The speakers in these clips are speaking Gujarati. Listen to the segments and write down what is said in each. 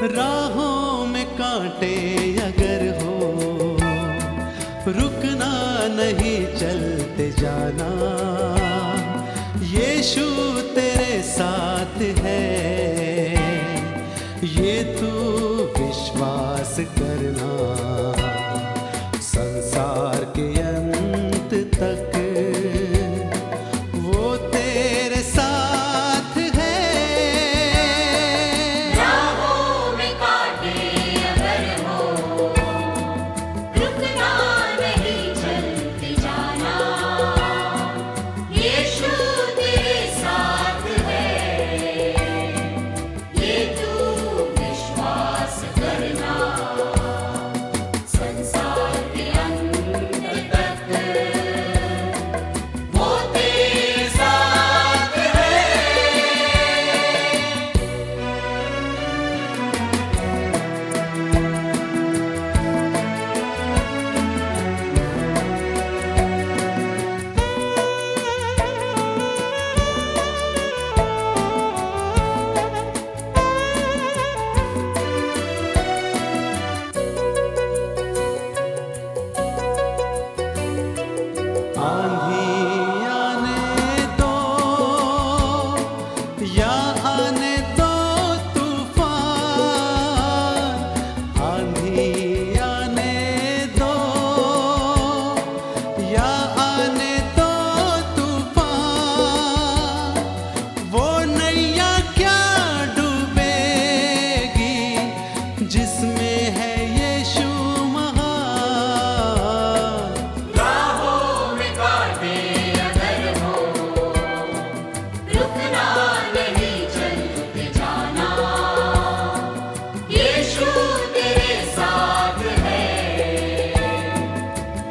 राहों में कांटे अगर हो, रुकना नहीं चलते जाना। यीशु तेरे साथ है, ये तू विश्वास करना। संसार के अंत तक वो तेरे साथ है। राहों में कांटे अगर हो, रुकना नहीं चलते जाना। यीशु तेरे साथ है, ये तू विश्वास करना। संसार के अंत तक वो तेरे साथ है। आंधी आने दो या आने दो तूफान, आंधी आने दो या आने दो तूफान, वो नैया क्या डूबेगी जिसमें है यीशु महान। राहों में कांटे अगर हो, रुकना नहीं चलते जाना। यीशु तेरे साथ है,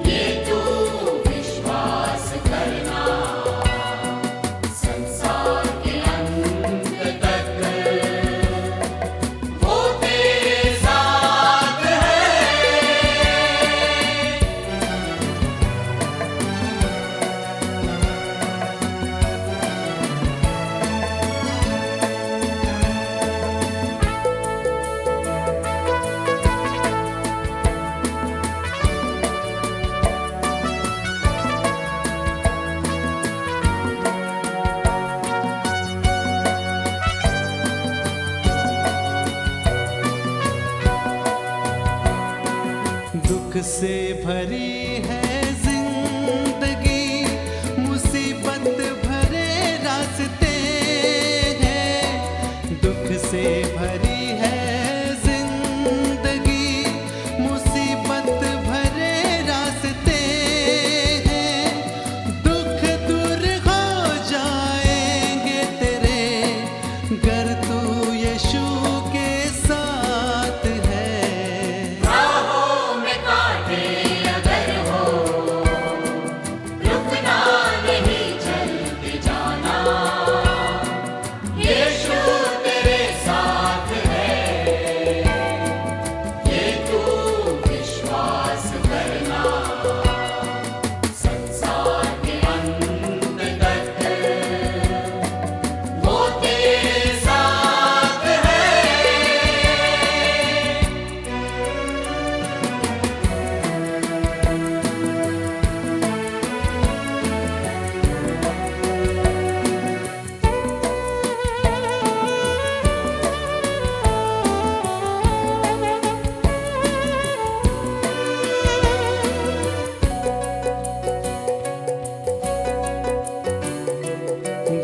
ये तू विश्वास करना। संसार के अंत तक वो तेरे साथ है। दुख से भरी है जिंदगी, मुसीबत भरे रास्ते हैं। दुख से भरी है जिंदगी, मुसीबत भरे रास्ते हैं। दुख दूर हो जाएंगे तेरे, गर तू यीशु के साथ है। राहों में कांटे अगर हो, रुकना नहीं चलते जाना। यीशु तेरे साथ है, ये तू विश्वास करना। संसार के अंत तक वो तेरे साथ है।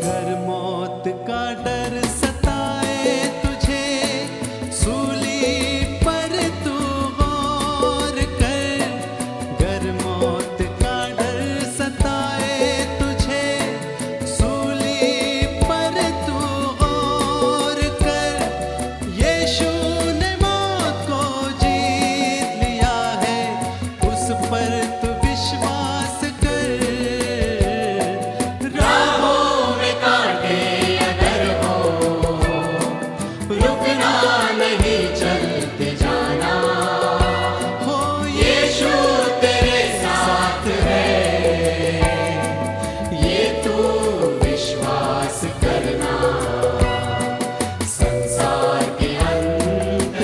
घर मौत का डर सताए तुझे, सूली पर तू गौर कर। घर मौत का डर सताए तुझे, सूली पर तू गौर कर। यीशु ने मौत को जीत लिया है, उस पर तू विश्वास कर। राहों में कांटे अगर हो, रुकना नहीं चलते जाना। हो यीशु तेरे साथ है, ये तू विश्वास करना। संसार के अंत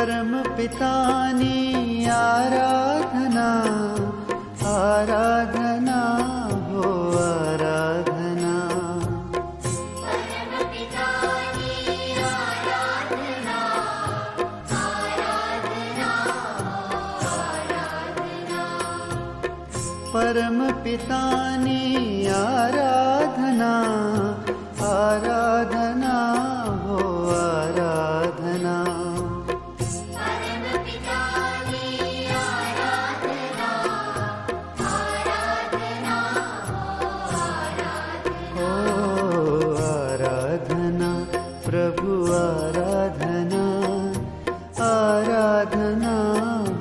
परम पितानी आराधना आराधना हो आराधना परम पितानी आराधना आराधना हो आराधना प्रभु आराधना आराधना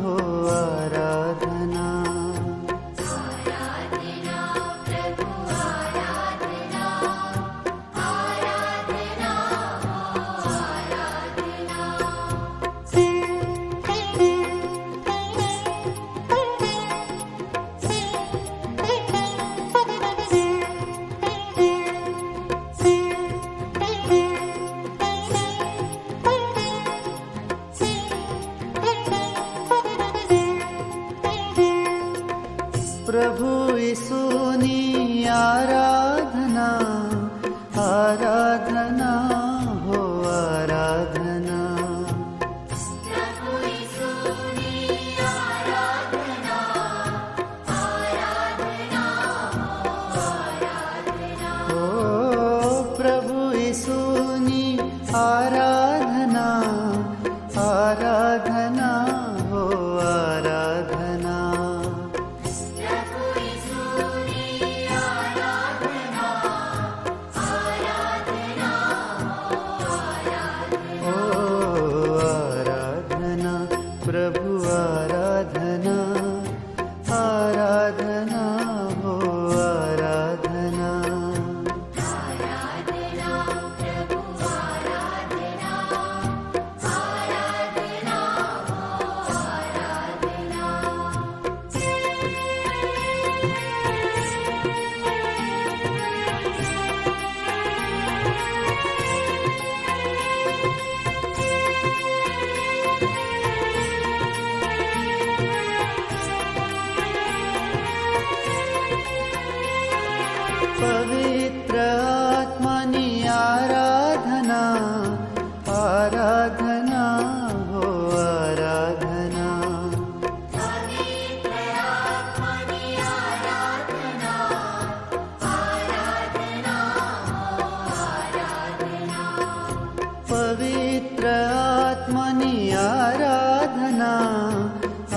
हो आराधना प्रभु आराधना आराधना हो प्रभु यीशुनी आराधना आराधना हो आराधना प्रभु यीशुनी आराधना आराधना हो प्रभु यीशुनी आराधना आराधना हो आराधना प्रभु आराधना आराधना हो आराधना प्रभु आराधना आराधना पवित्र आत्मनि आराधना आराधना हो आराधना पवित्र आत्मनि आराधना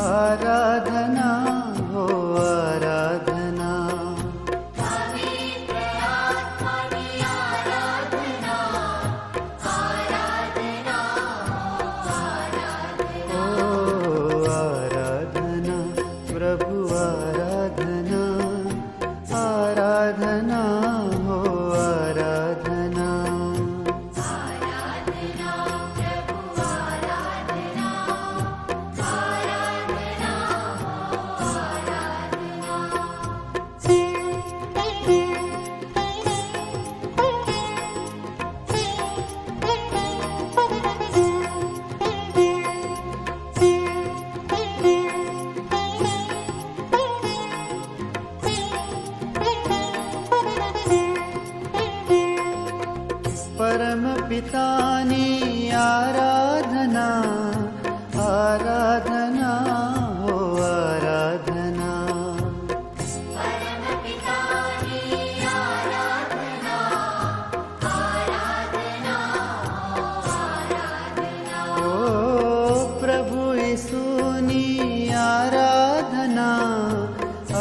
आराधना हो आराधना प्रभु आराधना आराधना हो आराधना प्रभु आराधना आराधना परम पितानी आराधना आराधना हो आराधना परम पितानी आराधना आराधना ओ प्रभु यीशुनी आराधना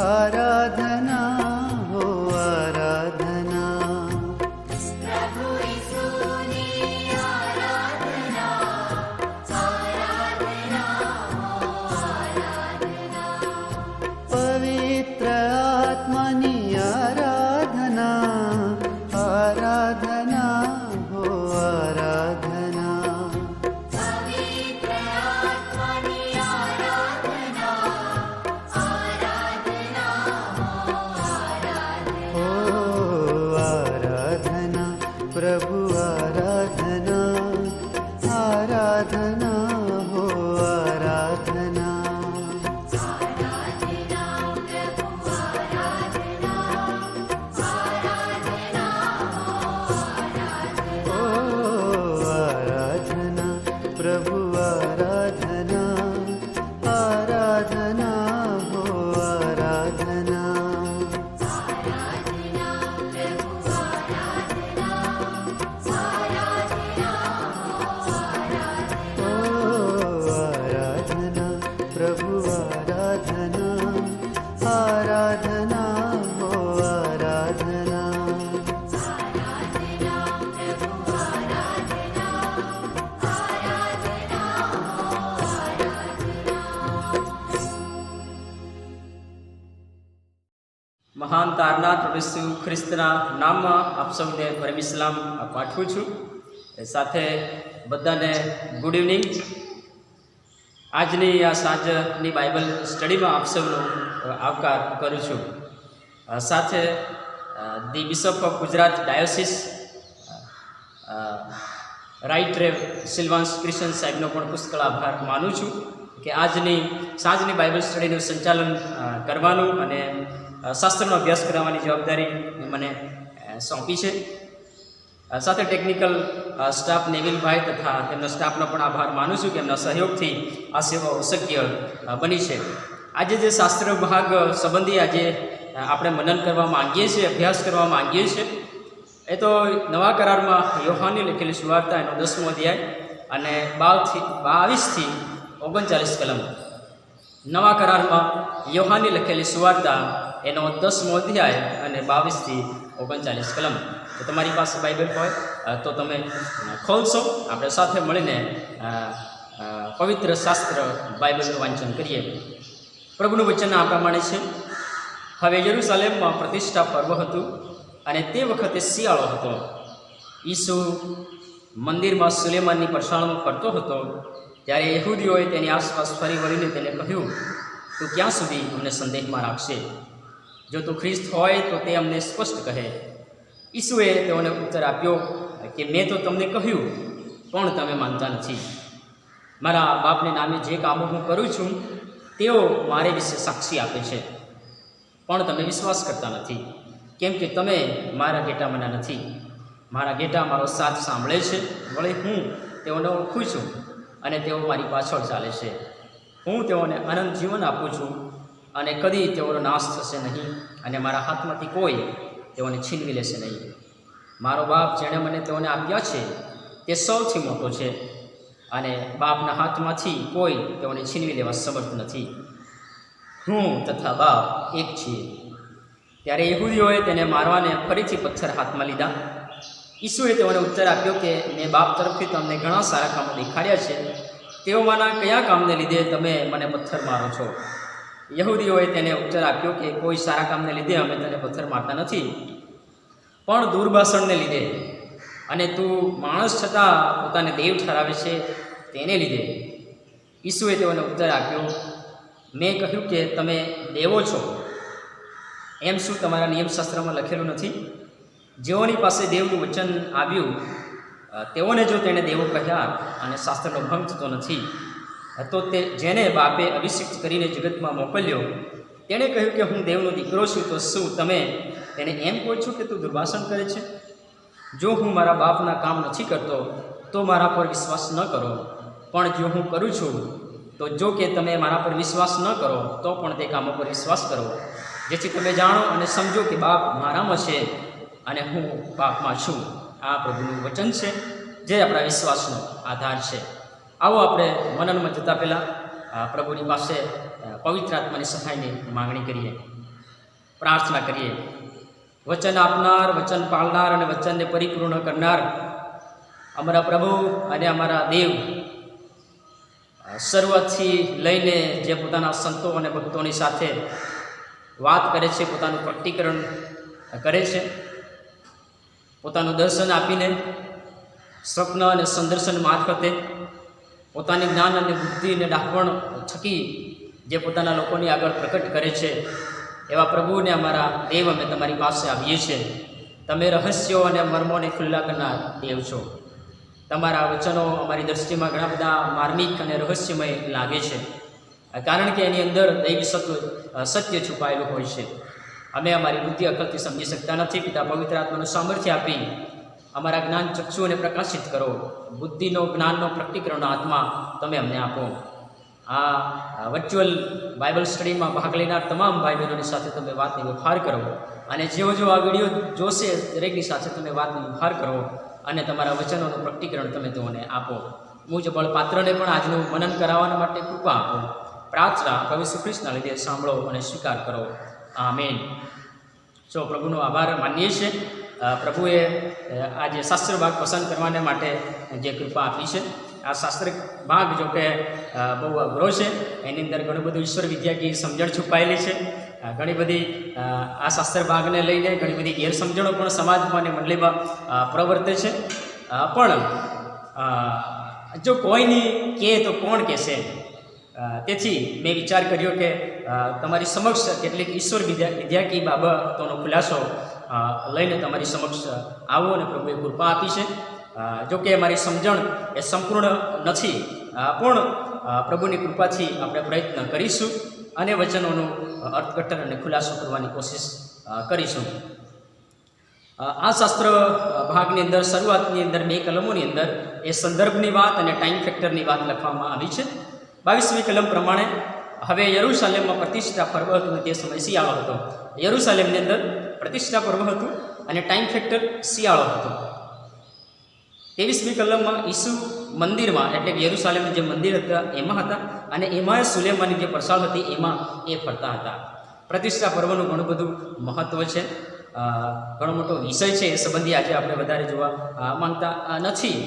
आराधना हो आराधना प्रभु यीशुनी आराधना आराधना पवित्र आत्मनि आराधना आराधना हो आराधना पवित्र आत्मनि आराधना आराधना हो आराधना प्रभु आराधना आराधना हो મહાન તારનાર પ્રભુ ઈસુ ખ્રિસ્તના નામમાં આપ સૌને પરમ ઇસ્લામ પાઠવું છું. એ સાથે બધાને ગુડ ઇવનિંગ. આજની આ સાંજની બાઇબલ સ્ટડીમાં આપ સૌનો આવકાર કરું છું. સાથે the bishop of Gujarat diocese right rev Silvans Christian સાહેબનો પણ પુષ્કળ આભાર માનું છું કે આજની સાંજની બાઇબલ સ્ટડીનું સંચાલન કરવાનું અને શાસ્ત્રનો અભ્યાસ કરાવવાની જવાબદારી મને સોંપી છે. સાથે ટેકનિકલ સ્ટાફ નેવિલભાઈ તથા તેમના સ્ટાફનો પણ આભાર માનું છું કે એમના સહયોગથી આ સેવાઓ શક્ય બની છે. આજે જે શાસ્ત્ર વિભાગ સંબંધી આજે આપણે મનન કરવા માંગીએ છીએ, અભ્યાસ કરવા માંગીએ છીએ, એ તો નવા કરારમાં યોહાનની લખેલી સુવાર્તા એનો 10મો અધ્યાય અને 22થી 39 કલમ. નવા કરારમાં યોહાનની લખેલી સુવાર્તા એનો 10મો અધ્યાય અને 22થી 39 કલમ. તો તમારી પાસે બાઇબલ હોય તો તમે ખોલશો, આપણે સાથે મળીને પવિત્ર શાસ્ત્ર બાઇબલનું વાંચન કરીએ. પ્રભુનું વચન આ પ્રમાણે છે. હવે યરૂશાલેમમાં પ્રતિષ્ઠા પર્વ હતું અને તે વખતે શિયાળો હતો. ઈસુ મંદિરમાં સુલેમાનની પરસાળમાં ફરતો હતો ત્યારે યહૂદીઓએ તેની આસપાસ ફરી વળીને તેને કહ્યું, તું ક્યાં સુધી અમને સંદેહમાં રાખશે? જો તું ખ્રિસ્ત હોય તો તે અમને સ્પષ્ટ કહે. ઈસુએ તેઓને ઉત્તર આપ્યો કે મેં તો તમને કહ્યું, પણ તમે માનતા નથી. મારા બાપને નામે જે કામો હું કરું છું તેઓ મારે વિશે સાક્ષી આપે છે, પણ તમે વિશ્વાસ કરતા નથી, કેમ કે તમે મારા ઘેટામાંના નથી. મારા ઘેટા મારો સાથ સાંભળે છે, વળી હું તેઓને ઓળખું છું અને તેઓ મારી પાછળ ચાલે છે. હું તેઓને અનંત જીવન આપું છું અને કદી તેઓનો નાશ થશે નહીં અને મારા હાથમાંથી કોઈ તેઓને છીનવી લેશે નહીં. મારો બાપ જેણે મને તેઓને આપ્યા છે તે સૌથી મોટો છે અને બાપના હાથમાંથી કોઈ તેઓને છીનવી લેવા સમર્થ નથી. હું તથા બાપ એક છીએ. ત્યારે યહૂદીઓએ તેને મારવાને ફરીથી પથ્થર હાથમાં લીધા. ઈસુએ તેઓને ઉત્તર આપ્યો કે મેં બાપ તરફથી તમને ઘણા સારા કામો દેખાડ્યા છે, તેઓમાંના કયા કામને લીધે તમે મને પથ્થર મારો છો? યહૂદીઓએ તેને ઉત્તર આપ્યો કે કોઈ સારા કામને લીધે અમે તને પથ્થર મારતા નથી, પણ દુર્ભાષણને લીધે અને તું માણસ છતાં પોતાને દેવ ઠરાવે છે તેને લીધે. ઈસુએ તેઓને ઉત્તર આપ્યો, મેં કહ્યું કે તમે દેવો છો. એમ શું તમારા નિયમશાસ્ત્રમાં લખેલું નથી? જેઓની પાસે દેવનું વચન આવ્યું તેઓને જો તેણે દેવો કહ્યા અને શાસ્ત્રનો ભંગ થતો નથી, તો તે જેને બાપે અભિષિક્ત કરીને જગતમાં મોકલ્યો તેણે કહ્યું કે હું દેવનો દીકરો છું, તો શું તમે તેને એમ કહો છો કે તું દુર્ભાષણ કરે છે? જો હું મારા બાપના કામ નથી કરતો તો મારા પર વિશ્વાસ ન કરો, પણ જો હું કરું છું તો જો કે તમે મારા પર વિશ્વાસ ન કરો તો પણ તે કામો પર વિશ્વાસ કરો, જેથી તમે જાણો અને સમજો કે બાપ મારામાં છે અને હું બાપમાં છું. આ પ્રભુનું વચન છે જે આપણા વિશ્વાસનો આધાર છે. આવો આપણે મનનમાં જતાં પહેલાં પ્રભુની પાસે પવિત્ર આત્માની સહાયની માંગણી કરીએ, પ્રાર્થના કરીએ. વચન આપનાર, વચન પાળનાર અને વચનને પરિપૂર્ણ કરનાર અમારા પ્રભુ અને અમારા દેવ, શરૂઆતથી લઈને જે પોતાના સંતો અને ભક્તોની સાથે વાત કરે છે, પોતાનું પ્રકટીકરણ કરે છે, પોતાનું દર્શન આપીને સ્વપ્ન અને સંદર્શન મારફતે પોતાની જ્ઞાન અને બુદ્ધિ અને ડાહપણ થકી જે પોતાના લોકોની આગળ પ્રકટ કરે છે, એવા પ્રભુને અમારા દેવ અમે તમારી પાસે આવીએ છીએ. તમે રહસ્યો અને મર્મોને ખુલ્લા કરનાર દેવ છો. તમારા વચનો અમારી દૃષ્ટિમાં ઘણા બધા માર્મિક અને રહસ્યમય લાગે છે, કારણ કે એની અંદર દૈવી સત્ય છુપાયેલું હોય છે. અમે અમારી બુદ્ધિ અકલથી સમજી શકતા નથી. પિતા પવિત્ર આત્માનું સામર્થ્ય આપી અમારા જ્ઞાન ચક્ષુઓને પ્રકાશિત કરો. બુદ્ધિનો, જ્ઞાનનો, પ્રકટીકરણનો આત્મા તમે અમને આપો. આ વર્ચ્યુઅલ બાઇબલ સ્ટડીમાં ભાગ લેનાર તમામ ભાઈ બહેનોની સાથે તમે વાતની વ્યવહાર કરો અને જેઓ આ વિડીયો જોશે દરેકની સાથે તમે વાતની વ્યવહાર કરો અને તમારા વચનોનું પ્રકટીકરણ તમે તેઓને આપો. મુજ બળપાત્રને પણ આજનું મનન કરાવવા માટે કૃપા આપો. પ્રાર્થના પ્રભુ ઈસુ ખ્રિસ્તના લીધે સાંભળો અને સ્વીકાર કરો. આમેન. જો પ્રભુનો આભાર માનીએ છીએ. પ્રભુએ આજે શાસ્ત્ર ભાગ પસંદ કરવાને માટે જે કૃપા આપી છે. આ શાસ્ત્ર ભાગ જો કે બહુ અઘરો છે, એની અંદર ઘણું બધું ઈશ્વર વિદ્યાકી સમજણ છુપાયેલી છે, ઘણી બધી આ શાસ્ત્ર ભાગને લઈને ઘણી બધી ગેરસમજણો પણ સમાજમાં અને મંડળીમાં પ્રવર્તે છે. પણ જો કોઈની કહે તો કોણ કહેશે, તેથી મેં વિચાર કર્યો કે તમારી સમક્ષ કેટલીક ઈશ્વર વિદ્યાકી બાબતોનો ખુલાસો લઈને તમારી સમક્ષ આવો અને પ્રભુએ કૃપા આપી છે. જો કે મારી સમજણ એ સંપૂર્ણ નથી, પણ પ્રભુની કૃપાથી આપણે પ્રયત્ન કરીશું અને વચનોનું અર્થઘટન અને ખુલાસો કરવાની કોશિશ કરીશું. આ શાસ્ત્ર ભાગની અંદર શરૂઆતની અંદર 2 કલમોની અંદર એ સંદર્ભની વાત અને ટાઈમ ફેક્ટરની વાત લખવામાં આવી છે. 22મી કલમ પ્રમાણે હવે યરૂશાલેમમાં પ્રતિષ્ઠા પર્વ હતું, તે સમય શિયાળો હતો. યરૂશાલેમની અંદર પ્રતિષ્ઠા પર્વ હતું અને ટાઈમ ફેક્ટર શિયાળો હતો. 23મી કલમમાં ઈસુ મંદિરમાં એટલે કે યરૂશાલેમનું જે મંદિર હતા એમાં હતા અને એમાં સુલેમાની જે પરસાળ હતી એમાં એ ફરતા હતા. પ્રતિષ્ઠા પર્વનું ઘણું બધું મહત્ત્વ છે, ઘણો મોટો વિષય છે, એ સંબંધી આજે આપણે વધારે જોવા માંગતા નથી.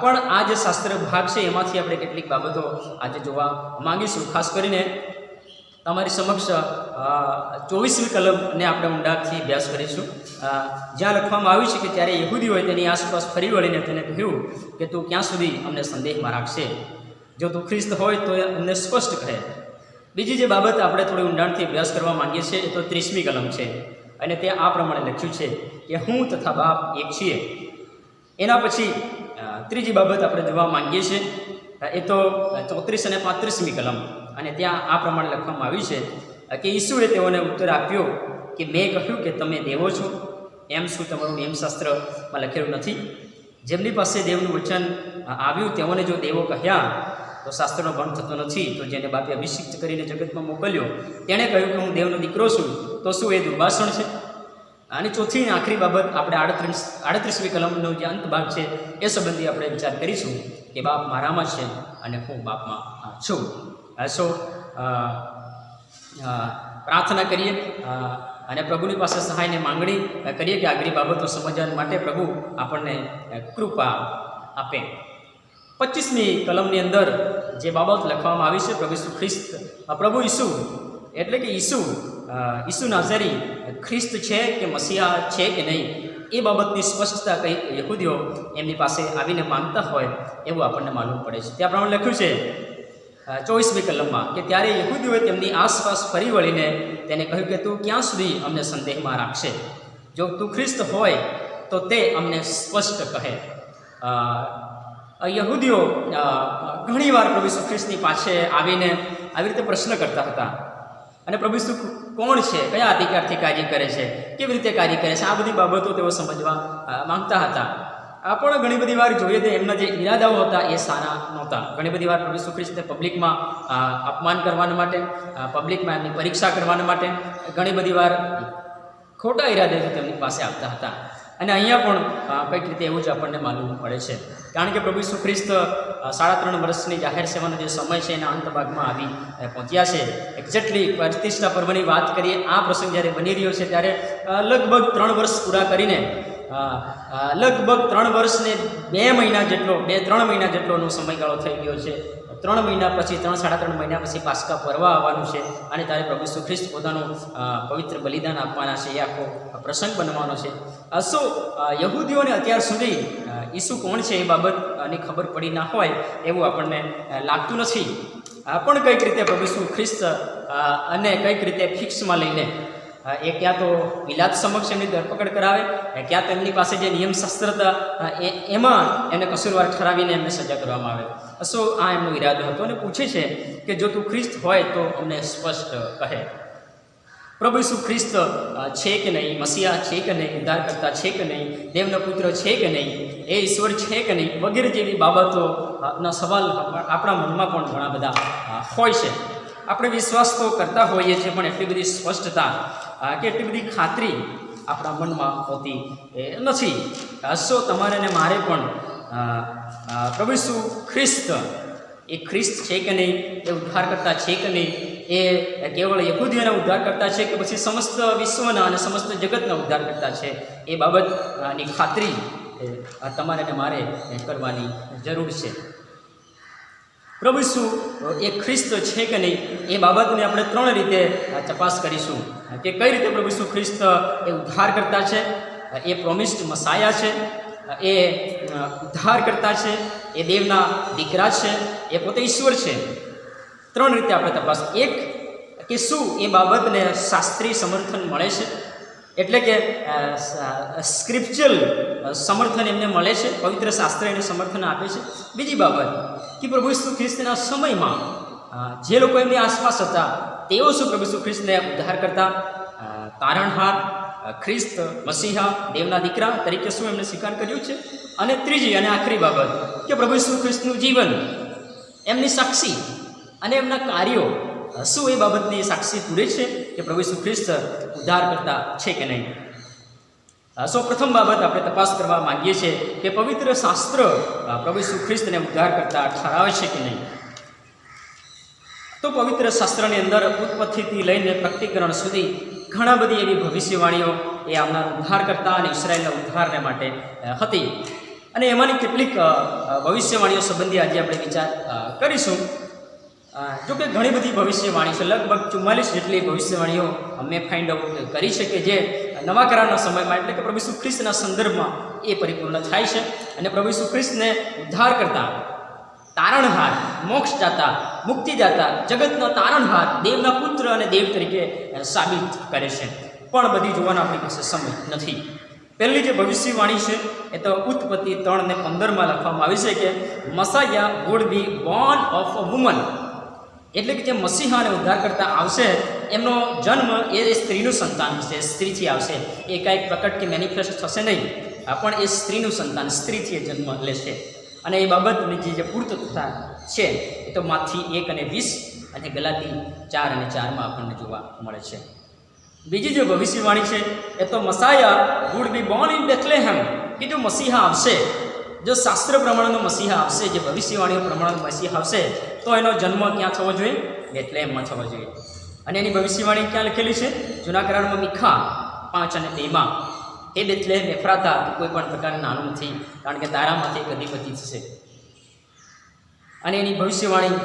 પણ આ જે શાસ્ત્ર ભાગ છે એમાંથી આપણે કેટલીક બાબતો આજે જોવા માંગીશું. ખાસ કરીને તમારી સમક્ષ 24મી કલમને આપણે ઊંડાણથી અભ્યાસ કરીશું, જ્યાં લખવામાં આવ્યું છે કે ત્યારે યહૂદીઓએ તેની આસપાસ ફરી વળીને તેને કહ્યું કે તું ક્યાં સુધી અમને સંદેહમાં રાખશે? જો તું ખ્રિસ્ત હોય તો એ અમને સ્પષ્ટ કહે. બીજી જે બાબત આપણે થોડી ઊંડાણથી અભ્યાસ કરવા માંગીએ છીએ એ તો 30મી કલમ છે અને તે આ પ્રમાણે લખ્યું છે કે હું તથા બાપ એક છીએ. એના પછી ત્રીજી બાબત આપણે જોવા માંગીએ છીએ એ તો 34 અને 35મી કલમ, અને ત્યાં આ પ્રમાણે લખવામાં આવ્યું છે કે ઈસુએ તેઓને ઉત્તર આપ્યો કે મેં કહ્યું કે તમે દેવો છો, એમ શું તમારું નિયમશાસ્ત્રમાં લખેલું નથી? જેમની પાસે દેવનું વચન આવ્યું તેઓને જો દેવો કહ્યા તો શાસ્ત્રનો ભંગ થતો નથી. તો જેને બાપે અભિષિક્ત કરીને જગતમાં મોકલ્યો તેણે કહ્યું કે હું દેવનો દીકરો છું, તો શું એ દુર્ભાષણ છે? અને ચોથી અને આખરી બાબત આપણે 38મી કલમનો જે અંત ભાગ છે એ સંબંધી આપણે વિચાર કરીશું કે બાપ મારામાં છે અને હું બાપમાં છું. સો પ્રાર્થના કરીએ અને પ્રભુની પાસે સહાયને માંગણી કરીએ કે આગળ બાબતો સમજવા માટે પ્રભુ આપણને કૃપા આપે. 25મી કલમની અંદર જે બાબત લખવામાં આવી છે પ્રભુ ઈસુ એટલે કે ઈસુ નાઝરી ખ્રિસ્ત છે કે મસીહા છે કે નહીં, એ બાબતની સ્પષ્ટતા કંઈક યહૂદીઓ એમની પાસે આવીને માંગતા હોય એવું આપણને માલુમ પડે છે. ત્યાં પ્રમાણે લખ્યું છે 24મી કલમમાં કે ત્યારે યહૂદીઓએ તેમની આસપાસ ફરી વળીને તેને કહ્યું કે તું ક્યાં સુધી અમને સંદેહમાં રાખશે? જો તું ખ્રિસ્ત હોય તો તે અમને સ્પષ્ટ કહે. યહૂદીઓ ઘણીવાર પ્રભુ ઈસુ ખ્રિસ્તની પાસે આવીને આવી રીતે પ્રશ્ન કરતા હતા અને પ્રભુ ઈસુ કોણ છે, કયા અધિકારથી કાર્ય કરે છે, કેવી રીતે કાર્ય કરે છે, આ બધી બાબતો તેઓ સમજવા માંગતા હતા. પણ ઘણી બધી વાર જોઈએ તો એમના જે ઈરાદાઓ હતા એ સારા નહોતા. ઘણી બધી વાર પ્રભુ ઈસુ ખ્રિસ્તને પબ્લિકમાં અપમાન કરવાના માટે, પબ્લિકમાં એમની પરીક્ષા કરવાના માટે ઘણી બધી વાર ખોટા ઈરાદાથી તેમની પાસે આવતા હતા. અને અહીંયા પણ કંઈક રીતે એવું જ આપણને માલુમ પડે છે, કારણ કે પ્રભુ ઈસુ ખ્રિસ્ત 3.5 વર્ષની જાહેર સેવાનો જે સમય છે એના અંત ભાગમાં આવી પહોંચ્યા છે. એક્ઝેક્ટલી પ્રતિષ્ઠા પર્વની વાત કરીએ, આ પ્રસંગ જ્યારે બની રહ્યો છે ત્યારે લગભગ 3 વર્ષ પૂરા કરીને લગભગ 3 વર્ષને 2 મહિના જેટલો 2-3 મહિના જેટલોનો સમયગાળો થઈ ગયો છે. 3 મહિના પછી 3-3.5 મહિના પછી પાસ્કા પર્વ આવવાનું છે અને ત્યારે પ્રભુ ઈસુ ખ્રિસ્ત પોતાનું પવિત્ર બલિદાન આપવાના છે. એ આખો પ્રસંગ બનવાનો છે. યહૂદીઓને અત્યાર સુધી ઈસુ કોણ છે એ બાબતની ખબર પડી ના હોય એવું આપણને લાગતું નથી. પણ કંઈક રીતે પ્રભુ ઈસુ ખ્રિસ્ત અને કંઈક રીતે ફિક્સમાં લઈને એ ક્યાં તો વિલાત સમક્ષ એમની ધરપકડ કરાવે, ક્યાં તો એમની પાસે જે નિયમશાસ્ત્ર હતા એમાં એમને કસૂરવાર ઠરાવીને એમને સજા કરવામાં આવે. આ એમનો ઈરાદો હતો અને પૂછે છે કે જો તું ખ્રિસ્ત હોય તો અમને સ્પષ્ટ કહે. પ્રભુ ઈસુ ખ્રિસ્ત છે કે નહીં, મસીહા છે કે નહીં, ઉદ્ધારકર્તા છે કે નહીં, દેવનો પુત્ર છે કે નહીં, એ ઈશ્વર છે કે નહીં, વગેરે જેવી બાબતોના સવાલ આપણા મનમાં પણ ઘણા બધા હોય છે. આપણે વિશ્વાસ તો કરતા હોઈએ છીએ પણ એટલી બધી સ્પષ્ટતા કે એટલી બધી ખાતરી આપણા મનમાં હોતી નથી. તમારે ને મારે પણ પ્રભુ ઈસુ ખ્રિસ્ત એ ખ્રિસ્ત છે કે નહીં, એ ઉદ્ધારકર્તા છે કે નહીં, એ કેવળ યહૂદીઓના ઉદ્ધારકર્તા છે કે પછી સમસ્ત વિશ્વના અને સમસ્ત જગતના ઉદ્ધારકર્તા છે, એ બાબતની ખાતરી તમારે ને મારે કરવાની જરૂર છે. પ્રભુ ઈસુ એ ખ્રિસ્ત છે કે નહીં એ બાબતને આપણે 3 રીતે તપાસ કરીશું કે કઈ રીતે પ્રભુ ઈસુ ખ્રિસ્ત એ ઉદ્ધારકર્તા છે, એ પ્રોમિસ્ડ મસાયા છે, એ ઉદ્ધારકર્તા છે, એ દેવના દીકરા છે, એ પોતે ઈશ્વર છે. 3 રીતે આપણે તપાસ. એક કે શું એ બાબતને શાસ્ત્રીય સમર્થન મળે છે, એટલે કે સ્ક્રિપ્ચ્યુઅલ સમર્થન એમને મળે છે, પવિત્ર શાસ્ત્ર એને સમર્થન આપે છે. બીજી બાબત કે પ્રભુ ઈસુ ખ્રિસ્તના સમયમાં જે લોકો એમની આસપાસ હતા તેઓ શું પ્રભુ ઈસુ ખ્રિસ્તને ઉદ્ધાર કરતા, તારણહાર, ખ્રિસ્ત મસીહા, દેવના દીકરા તરીકે શું એમને સ્વીકાર કર્યું છે. અને ત્રીજી અને આખરી બાબત કે પ્રભુ ઈસુ ખ્રિસ્તનું જીવન, એમની સાક્ષી અને એમના કાર્યો શું એ બાબતની સાક્ષી પૂરે છે કે પ્રભુ ઈસુ ખ્રિસ્ત ઉદ્ધાર કરતા છે કે નહીં. સૌ પ્રથમ બાબત આપણે તપાસ કરવા માંગીએ છીએ કે પવિત્ર શાસ્ત્ર પ્રભુ ઈસુ ખ્રિસ્તને ઉદ્ધાર કરતા ઠરાવે છે કે નહીં. તો પવિત્ર શાસ્ત્રની અંદર ઉત્પત્તિથી લઈને પ્રકટીકરણ સુધી ઘણા બધી એવી ભવિષ્યવાણીઓ એ આવનાર ઉદ્ધાર કરતા અને ઇસરાયેલના ઉદ્ધારને માટે હતી. અને એમાંની કેટલીક ભવિષ્યવાણીઓ સંબંધી આજે આપણે વિચાર કરીશું. જો કે ઘણી બધી ભવિષ્યવાણી છે, લગભગ 44 જેટલી ભવિષ્યવાણીઓ અમે ફાઇન્ડ આઉટ કરી છે કે જે નવા કરારના સમયમાં એટલે કે પ્રભુ ઈસુ ખ્રિસ્તના સંદર્ભમાં એ પરિપૂર્ણ થાય છે. અને પ્રભુ ઈસુ ખ્રિસ્તને ઉદ્ધાર કરતા, તારણહાર, મોક્ષદાતા, મુક્તિદાતા, જગતનો તારણહાર, દેવના પુત્ર અને દેવ તરીકે સાબિત કરે છે. પણ બધી જોવાનો આપણી પાસે સમય નથી. પહેલી જે ભવિષ્યવાણી છે એ તો ઉત્પત્તિ 3:15 લખવામાં આવી છે કે Messiah would be born of a woman, એટલે કે જે મસીહાને ઉદ્ધાર કરતા આવશે એમનો જન્મ એ સ્ત્રીનું સંતાન છે, સ્ત્રીથી આવશે. એ કાંઈક પ્રકટ કે મેનિફેસ્ટ થશે નહીં, પણ એ સ્ત્રીનું સંતાન, સ્ત્રીથી જન્મ લેશે. અને એ બાબતની જે પૂર્તતા છે એ તો માથી 1:20 અને ગલાતી 4:4 આપણને જોવા મળે છે. બીજી જે ભવિષ્યવાણી છે એ તો મસાયા વુડ બી બોર્ન ઇન બેથલેહેમ, કે જો મસીહા આવશે, જો શાસ્ત્ર પ્રમાણેનો મસીહા આવશે, જે ભવિષ્યવાણીઓ પ્રમાણેનો મસીહા આવશે તો એનો જન્મ ક્યાં થવો જોઈએ? બેથલેહેમમાં થવો જોઈએ. અને એની ભવિષ્યવાણી ક્યાં લખેલી છે? જૂના કરારમાં મીખા 5:2. એ બેથલેહેમ એફ્રાતા કોઈ પણ પ્રકારનું નાનું નથી, કારણ કે તારામાંથી એક અધિપતિ થશે. અને એની ભવિષ્યવાણી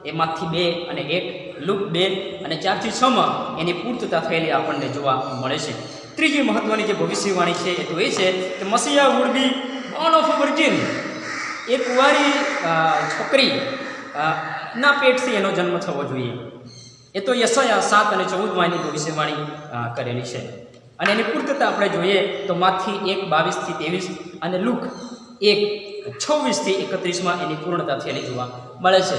એ માથી 2:1, લુક 2 અને 4-6 એની પૂર્તતા થયેલી આપણને જોવા મળે છે. ત્રીજી મહત્વની જે ભવિષ્યવાણી છે એ તો એ છે કે Messiah would be born of a virgin, એ કુંવારી છોકરી ના પેટથી એનો જન્મ થવો જોઈએ. એ તો યશાયા 7:14 એની ભવિષ્યવાણી કરેલી છે. અને એની પૂર્તતા આપણે જોઈએ તો માથી 1:22-23 અને લુક 1:26-31 એની પૂર્ણતા થયેલી જોવા મળે છે.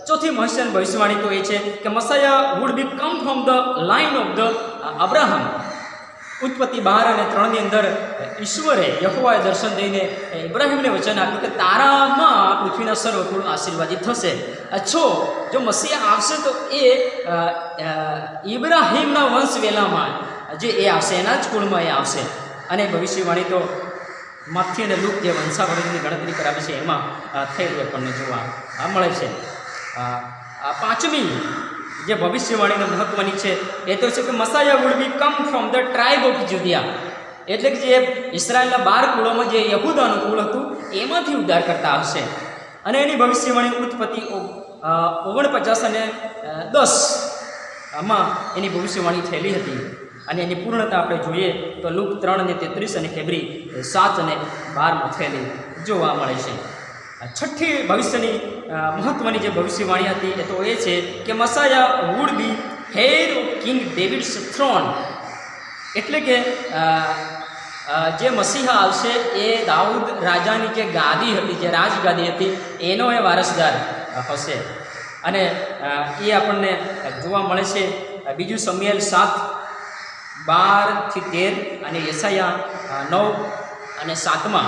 ચોથી મહત્વની ભવિષ્યવાણી તો એ છે કે Messiah would be come from the line of the Abraham. ઉત્પત્તિ 12:3 અંદર ઈશ્વરે યહોવાએ દર્શન દઈને ઇબ્રાહિમને વચન આપ્યું કે તારામાં પૃથ્વીના સર્વ કુળ આશીર્વાદિત થશે. જો મસીહા આવશે તો એ ઇબ્રાહિમના વંશ વેલામાં જે એ આવશે, એના જ કુળમાં એ આવશે. અને ભવિષ્યવાણી તો માથી અને લુક જે વંશાવળીની ગણતરી કરાવી છે એમાં થયેલી આપણને જોવા મળે છે. પાંચમી જે ભવિષ્યવાણીને મહત્વની છે એ તો છે કે Messiah would be come from the tribe of Judah, એટલે કે જે ઇસરાયેલના 12 કુળોમાં જે યહૂદાનું કુળ હતું એમાંથી ઉદ્ધાર કરતા આવશે. અને એની ભવિષ્યવાણી ઉત્પત્તિ 49:10 એની ભવિષ્યવાણી થયેલી હતી. અને એની પૂર્ણતા આપણે જોઈએ તો લુક 3:33 અને ફેબ્રી 7:12 થયેલી જોવા મળે છે. છઠ્ઠી ભવિષ્યની મહત્વની જે ભવિષ્યવાણી હતી એ તો એ છે કે Messiah would be heir of King David's throne, એટલે કે જે મસીહા આવશે એ દાઉદ રાજાની જે ગાદી હતી, જે રાજગાદી હતી એનો એ વારસદાર હશે. અને એ આપણને જોવા મળે છે બીજું શમુએલ 7:12-13 અને યશાયા 9 અને 7.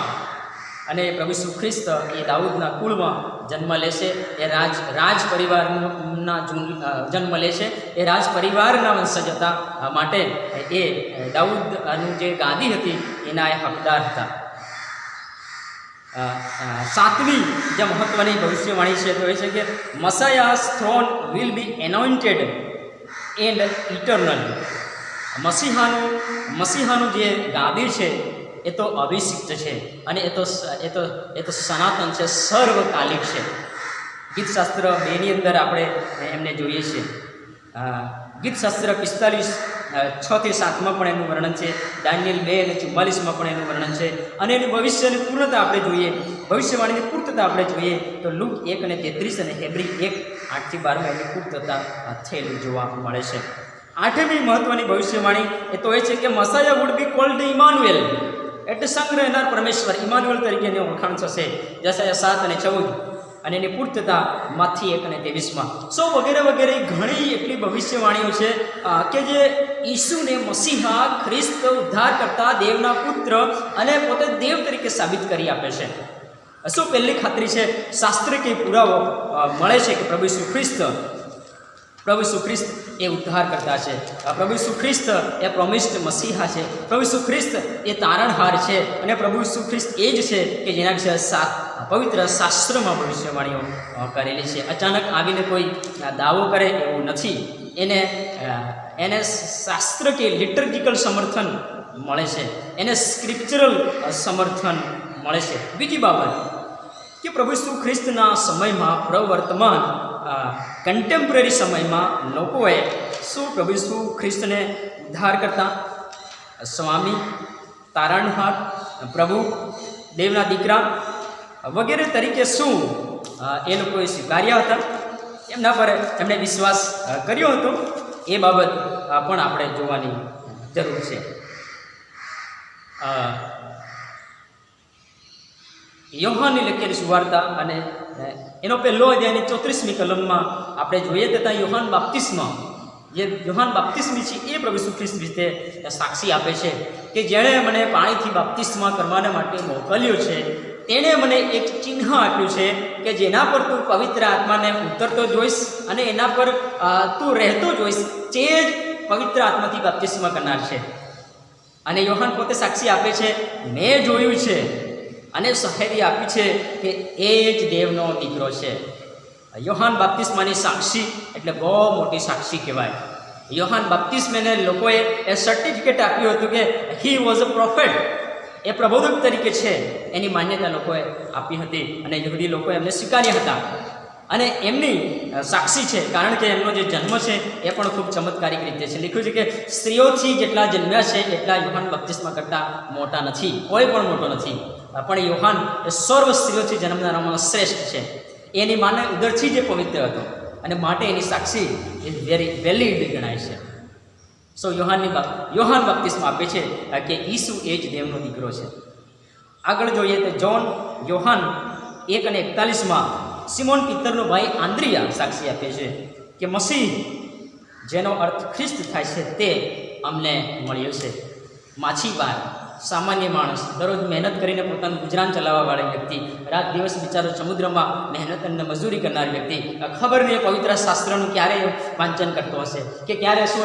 અને પ્રભુ ઈસુ ખ્રિસ્ત એ દાઉદના કુળમાં જન્મ લેશે, એ રાજ પરિવારના જન્મ લેશે. એ રાજ પરિવારના વંશજ હતા માટે એ દાઉદનું જે ગાદી હતી એના એ હકદાર હતા. સાતમી જે મહત્વની ભવિષ્યવાણી છે તો એ છે કે Messiah's throne will be anointed and eternal. મસીહાનું જે ગાદી છે એ તો અભિષિક્ત છે અને એ તો સનાતન છે, સર્વકાલિક છે. ગીતશાસ્ત્ર 2ની અંદર આપણે એમને જોઈએ છીએ. ગીતશાસ્ત્ર 45 6 થી 7માં પણ એનું વર્ણન છે. દાનિયેલ 2 અને 44માં પણ એનું વર્ણન છે. અને એની ભવિષ્યની પૂર્ણતા આપણે જોઈએ, ભવિષ્યવાણીની પૂર્તતા આપણે જોઈએ તો લુક 1 અને 33 અને હેબ્રી 1 8 થી 12માં એની પૂર્તતા થયેલી જોવા મળે છે. 8મી મહત્વની ભવિષ્યવાણી એ તો એ છે કે Messiah would B cold Immanuel, એટલે સંગ્રહનાર પરમેશ્વર ઇમાનુએલ તરીકે એની ઓળખાણ થશે. યશાયા 7 અને 14 અને એની પૂર્તતા માથી 1 અને 23માં. વગેરે વગેરે ઘણી એટલી ભવિષ્યવાણીઓ છે કે જે ઈસુને મસીહા, ખ્રિસ્ત, ઉદ્ધાર કરતા, દેવના પુત્ર અને પોતે દેવ તરીકે સાબિત કરી આપે છે. પહેલી ખાતરી છે, શાસ્ત્રીય પુરાવો મળે છે કે પ્રભુ ઈસુ ખ્રિસ્ત એ ઉદ્ધાર કરતા છે. પ્રભુ ઈસુ ખ્રિસ્ત એ પ્રોમિસ્ડ મસીહા છે. પ્રભુ ઈસુ ખ્રિસ્ત એ તારણહાર છે. અને પ્રભુ ઈસુ ખ્રિસ્ત એ જ છે કે જેના વિશે પવિત્ર શાસ્ત્રમાં ભવિષ્યવાણીઓ કરેલી છે. અચાનક આવીને કોઈ દાવો કરે એવું નથી. એને શાસ્ત્ર કે લિટર્જિકલ સમર્થન મળે છે, એને સ્ક્રિપ્ચરલ સમર્થન મળે છે. બીજી બાબત કે પ્રભુ ઈસુ ખ્રિસ્તના સમયમાં, પ્રવર્તમાન કન્ટેમ્પરરી સમયમાં લોકોએ શું પ્રભુ ઈસુ ખ્રિસ્તને ઉદ્ધાર કરતા, સ્વામી, તારણહાર, પ્રભુ, દેવના દીકરા વગેરે તરીકે શું એ લોકોએ સ્વીકાર્યા હતા, એમના પર એમણે વિશ્વાસ કર્યો હતો, એ બાબત પણ આપણે જોવાની જરૂર છે. યોહાનની લખેલી સુવાર્તા અને એનો પહેલો અધ્યાયની 34મી કલમમાં આપણે જોઈએ તથા યોહાન બાપ્તિસ્મી છે એ પ્રભુ ઈસુ ખ્રિસ્ત વિશે સાક્ષી આપે છે કે જેણે મને પાણીથી બાપ્તિસ્મા કરવા માટે મોકલ્યો છે, તેણે મને એક ચિહ્ન આપ્યું છે કે જેના પર તું પવિત્ર આત્માને ઉતરતો જોઈશ અને એના પર તું રહેતો જોઈશ, તે જ પવિત્ર આત્માથી બાપ્તિસ્મા કરનાર છે. અને યોહાન પોતે સાક્ષી આપે છે, મેં જોયું છે અને શહેરી આપી છે કે એ જ દેવનો દીકરો છે. યોહાન બાપ્તિસ્માની સાક્ષી એટલે બહુ મોટી સાક્ષી કહેવાય. યોહાન બાપ્તિસ્માને લોકોએ એ સર્ટિફિકેટ આપ્યું હતું કે હી વોઝ અ પ્રોફેટ, એ પ્રબોધક તરીકે છે, એની માન્યતા લોકોએ આપી હતી અને યહૂદી લોકોએ એમને સ્વીકાર્યા હતા. અને એમની સાક્ષી છે કારણ કે એમનો જે જન્મ છે એ પણ ખૂબ ચમત્કારિક રીતે છે. લખ્યું છે કે સ્ત્રીઓથી જેટલા જન્મ્યા છે એટલા યોહાન બાપ્તિસ્મા કરતાં મોટા નથી, કોઈ પણ મોટો નથી. પણ યોહાન એ સર્વ સ્ત્રીઓથી જન્મનારામાં શ્રેષ્ઠ છે. એની માને ઉદરથી જે પવિત્ર હતો અને માટે એની સાક્ષી એ વેરી વેલિડ ગણાય છે. યોહાન બાપ્તિસ્મા આપે છે કે ઈસુ એ જ દેવનો દીકરો છે. આગળ જોઈએ તો યોહાન 1 અને 41માં સિમોન પિત્તરનો ભાઈ આંદ્રિયા સાક્ષી આપે છે કે મસીહ, જેનો અર્થ ખ્રિસ્ત થાય છે, તે અમને મળ્યો છે. માછીમાર, સામાન્ય માણસ, દરરોજ મહેનત કરીને પોતાનું ગુજરાન ચલાવવાવાળી વ્યક્તિ, રાત દિવસ બિચારો સમુદ્રમાં મહેનત અને મજૂરી કરનાર વ્યક્તિ, ખબર નહીં પવિત્ર શાસ્ત્રનું ક્યારે વાંચન કરતો હશે કે ક્યારે શું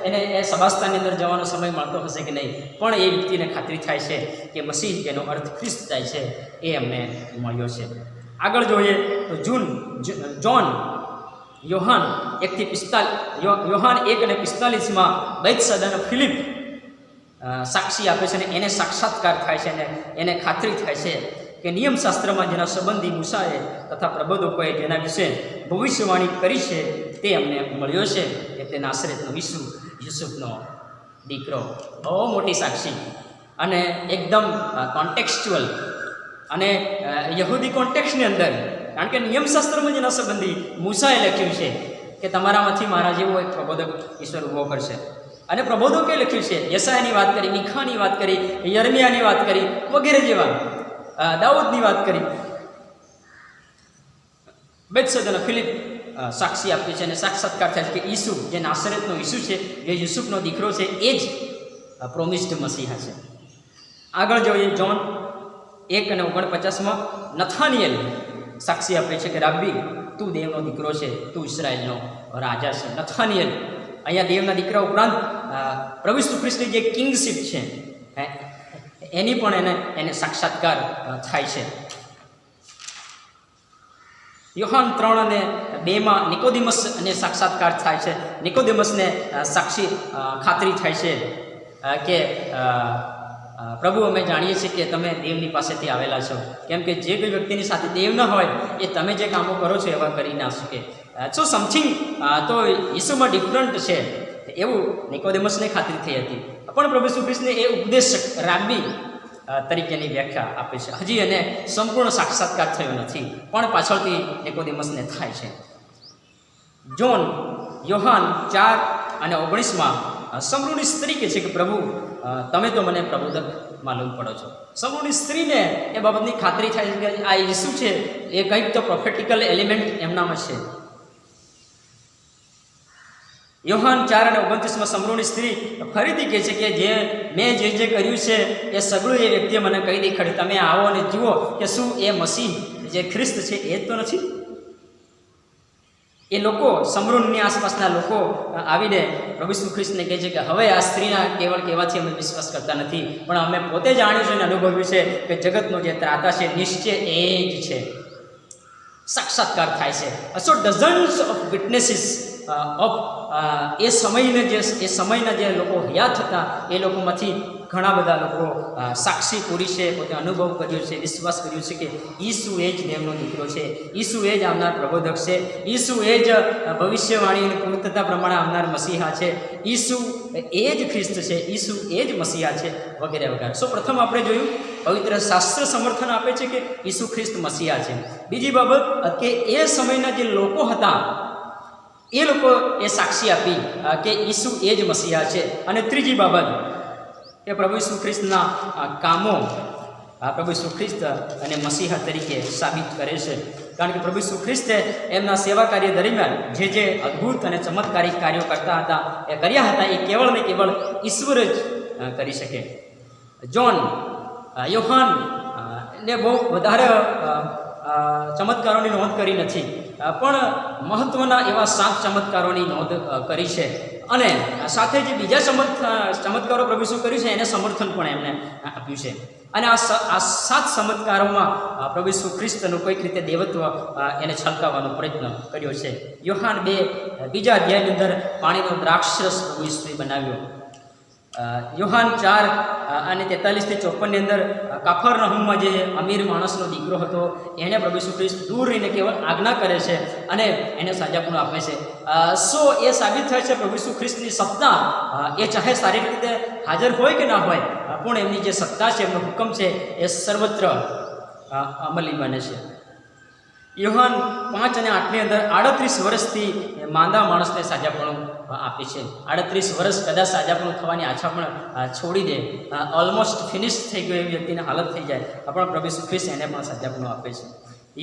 એને એ સભાસ્થાનની અંદર જવાનો સમય મળતો હશે કે નહીં, પણ એ વ્યક્તિને ખાતરી થાય છે કે મસીહ, જેનો અર્થ ખ્રિસ્ત થાય છે, એ અમને મળ્યો છે. આગળ જોઈએ તો યોહાન 1 અને 45માં બેથસદાના ફિલિપ સાક્ષી આપે છે અને એને સાક્ષાત્કાર થાય છે અને એને ખાતરી થાય છે કે નિયમશાસ્ત્રમાં જેના સંબંધી મૂસાએ તથા પ્રબોધકોએ જેના વિશે ભવિષ્યવાણી કરી છે તે અમને મળ્યો છે કે તે નાસરેતનો યુસુફનો દીકરો. બહુ મોટી સાક્ષી અને એકદમ કોન્ટેક્સ્ચ્યુઅલ અને યહૂદી કોન્ટેક્સ્ટની અંદર, કારણ કે નિયમશાસ્ત્રમાં જેના સંબંધી મૂસાએ લખ્યું છે કે તમારામાંથી મારા જેવો એક પ્રબોધક ઈશ્વર ઊભો કરશે. અને પ્રબોધકે લખ્યું છે, યશાયાની વાત કરી, મીખાની વાત કરી, યર્મિયાની વાત કરી, વગેરે જેવા, દાઉદની વાત કરી. બેથસદાના ફિલિપ સાક્ષી આપી છે અને સાક્ષાત્કાર થાય છે કે ઈસુ, જે નાસરેતનો ઈસુ છે, જે યુસુફનો દીકરો છે, એ જ પ્રોમિસ્ડ મસીહા છે. આગળ જોઈએ જોન 1 અને 49માં નથાનિયેલ સાક્ષી આપે છે કે રાબ્બી, તું દેવનો દીકરો છે, તું ઇસરાયેલનો રાજા છે. નથાનિયેલ અહીંયા દેવના દીકરા ઉપરાંત પ્રભુ ઈસુ ખ્રિસ્તની જે કિંગશીપ છે એની પણ એને સાક્ષાત્કાર થાય છે. યોહાન 3 અને 2માં નિકોદેમસ અને સાક્ષાત્કાર થાય છે. નિકોદેમસને ખાતરી થાય છે કે પ્રભુ અમે જાણીએ છીએ કે તમે દેવની પાસેથી આવેલા છો, કેમ કે જે કોઈ વ્યક્તિની સાથે દેવ ન હોય એ તમે જે કામો કરો છો એવા કરી ના શકે. સો સમથિંગ તો ઈસુમાં ડિફરન્ટ છે એવું નિકોદેમસને ખાતરી થઈ હતી. પણ પ્રભુ ઈસુ ખ્રિસ્તને એ ઉપદેશક રાબી તરીકેની વ્યાખ્યા આપે છે. હજી એને સંપૂર્ણ સાક્ષાત્કાર થયો નથી, પણ પાછળથી નિકોદેમસને થાય છે. જોન યોહાન 4:19 સમૃદ્ધિ સ્ત્રી કહે છે કે પ્રભુ તમે તો મને પ્રબોધક માલુમ પડો છો. સમૃદ્ધિ સ્ત્રીને એ બાબતની ખાતરી થાય છે કે આ ઈસુ છે એ કંઈક તો પ્રોફેટિકલ એલિમેન્ટ એમનામાં છે. યોહાન 4:29 સમૃદ્ધિ સ્ત્રી ફરીથી કહે છે કે જે મેં જે કર્યું છે એ સગળું એ વ્યક્તિએ મને કહી દેખાડ્યું. તમે આવો અને જુઓ કે શું એ મસીહ જે ખ્રિસ્ત છે એ જ તો નથી. એ લોકો સમૃદ્ધની આસપાસના લોકો આવીને પ્રભુ ઈસુ ખ્રિસ્તને કહે છે કે હવે આ સ્ત્રીના કેવળ કહેવાથી અમે વિશ્વાસ કરતા નથી, પણ અમે પોતે જાણ્યું છે અને અનુભવ્યું છે કે જગતનો જે ત્રાતા છે નિશ્ચય એ જ છે. સાક્ષાત્કાર થાય છે. સો ડઝન્સ ઓફ વિટનેસીસ ઓફ એ સમયના જે લોકો હયાત હતા એ લોકોમાંથી ઘણા બધા લોકો સાક્ષી પૂરી છે, પોતે અનુભવ કર્યો છે, વિશ્વાસ કર્યો છે કે ઈસુ એ જ દેવનો દીકરો છે, ઈસુ એ જ આવનાર પ્રબોધક છે, ઈસુ એ જ ભવિષ્યવાણીની પૂર્ણતા પ્રમાણે આવનાર મસીહા છે, ઈસુ એ જ ખ્રિસ્ત છે, ઈસુ એ જ મસીહા છે, વગેરે વગેરે. સો પ્રથમ આપણે જોયું પવિત્ર શાસ્ત્ર સમર્થન આપે છે કે ઈસુ ખ્રિસ્ત મસીહા છે. બીજી બાબત કે એ સમયના જે લોકો હતા એ લોકો એ સાક્ષી આપી કે ઈસુ એ જ મસીહા છે. અને ત્રીજી બાબત એ પ્રભુ ઈસુ ખ્રિસ્તના કામો પ્રભુ ઈસુ ખ્રિસ્ત અને મસીહા તરીકે સાબિત કરે છે. કારણ કે પ્રભુ ઈસુ ખ્રિસ્તે એમના સેવા કાર્ય દરમિયાન જે અદ્ભુત અને ચમત્કારિક કાર્યો કરતા હતા એ કર્યા હતા એ કેવળ ને કેવળ ઈશ્વર જ કરી શકે. જોન યોહાન ને બહુ વધારે ચમત્કારોની નોંધ કરી નથી, પણ મહત્ત્વના એવા 7 ચમત્કારોની નોંધ કરી છે. અને સાથે જે બીજા ચમત્કારો પ્રભુ ઈસુ કર્યું છે એને સમર્થન પણ એમને આપ્યું છે. અને આ 7 ચમત્કારોમાં પ્રભુ ઈસુ ખ્રિસ્તનું કોઈક રીતે દેવત્વ એને છલકાવવાનો પ્રયત્ન કર્યો છે. યોહાન 2 બીજા અધ્યાયની અંદર પાણીનો દ્રાક્ષરસ પ્રભુ ઈસુએ બનાવ્યો. યોહાન 4:43-54 ની અંદર કાફરનહૂમમાં જે અમીર માણસનો દીકરો હતો એને પ્રભુ ઈસુ ખ્રિસ્ત દૂર રહીને કેવળ આજ્ઞા કરે છે અને એને સાજાપણું આપે છે. સો એ સાબિત થાય છે પ્રભુ ઈસુ ખ્રિસ્તની સત્તા એ ચાહે શારીરિક રીતે હાજર હોય કે ના હોય, પણ એમની જે સત્તા છે, એમનો હુકમ છે એ સર્વત્ર અમલી બને છે. યોહાન 5 અને 8 ની અંદર 38 વર્ષથી માંદા માણસને સાજાપણું આપે છે. 38 વર્ષ કદાચ સાજાપણું થવાની આછા પણ છોડી દે, ઓલમોસ્ટ ફિનિશ થઈ ગયો એવી વ્યક્તિની હાલત થઈ જાય, પણ પ્રભુ ઈસુ ખ્રિસ્ત એને પણ સાજાપણું આપે છે.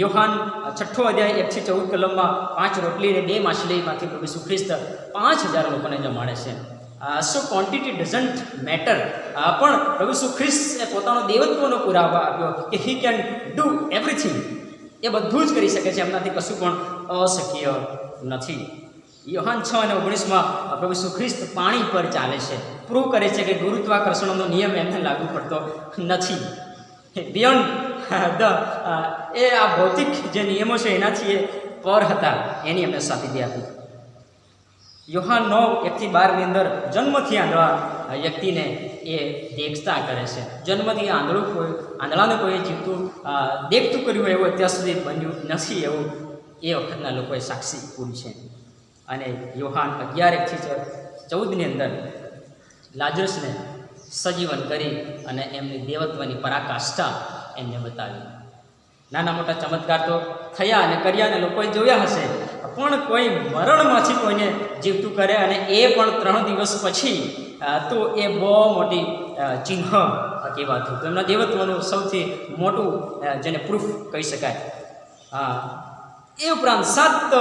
યોહાન 6 અધ્યાય 1-14 કલમમાં 5 રોટલી અને 2 માછલીમાંથી પ્રભુ ઈસુ ખ્રિસ્ત 5000 લોકોને જમાડે છે. સો ક્વોન્ટિટી ડઝન્ટ મેટર, પણ પ્રભુ ઈસુ ખ્રિસ્તે પોતાનો દેવત્વનો પુરાવો આપ્યો કે હી કેન ડુ એવરીથિંગ. એ બધું જ કરી શકે છે, એમનાથી કશું પણ અશક્ય નથી. યોહાન 6:19 પ્રભુ ઈસુ ખ્રિસ્ત પાણી પર ચાલે છે, પ્રૂવ કરે છે કે ગુરુત્વાકર્ષણનો નિયમ એમને લાગુ પડતો નથી. બિયોન્ડ એ આ ભૌતિક જે નિયમો છે એનાથી એ પર હતા, એની એમને સાબિતી આપી. યોહાન 9:1-12 ની અંદર જન્મથી આંધળા વ્યક્તિને એ દેખતા કરે છે. જન્મથી આંધળાને કોઈ જીવતું દેખતું કર્યું એવું અત્યાર સુધી બન્યું નથી, એવું એ વખતના લોકોએ સાક્ષી પૂરી છે. અને યોહાન 11:1-14 ની અંદર લાજરસને સજીવન કરી અને એમની દેવત્વની પરાકાષ્ઠા એમને બતાવી. નાના મોટા ચમત્કાર તો થયા અને કર્યા અને લોકોએ જોયા હશે, પણ કોઈ મરણમાંથી કોઈને જીવતું કરે અને એ પણ 3 દિવસ પછી, તો એ બહુ મોટી ચિહ્ન કહેવાતું. તો એમના દેવત્વનું સૌથી મોટું જેને પ્રૂફ કહી શકાય. એ ઉપરાંત 7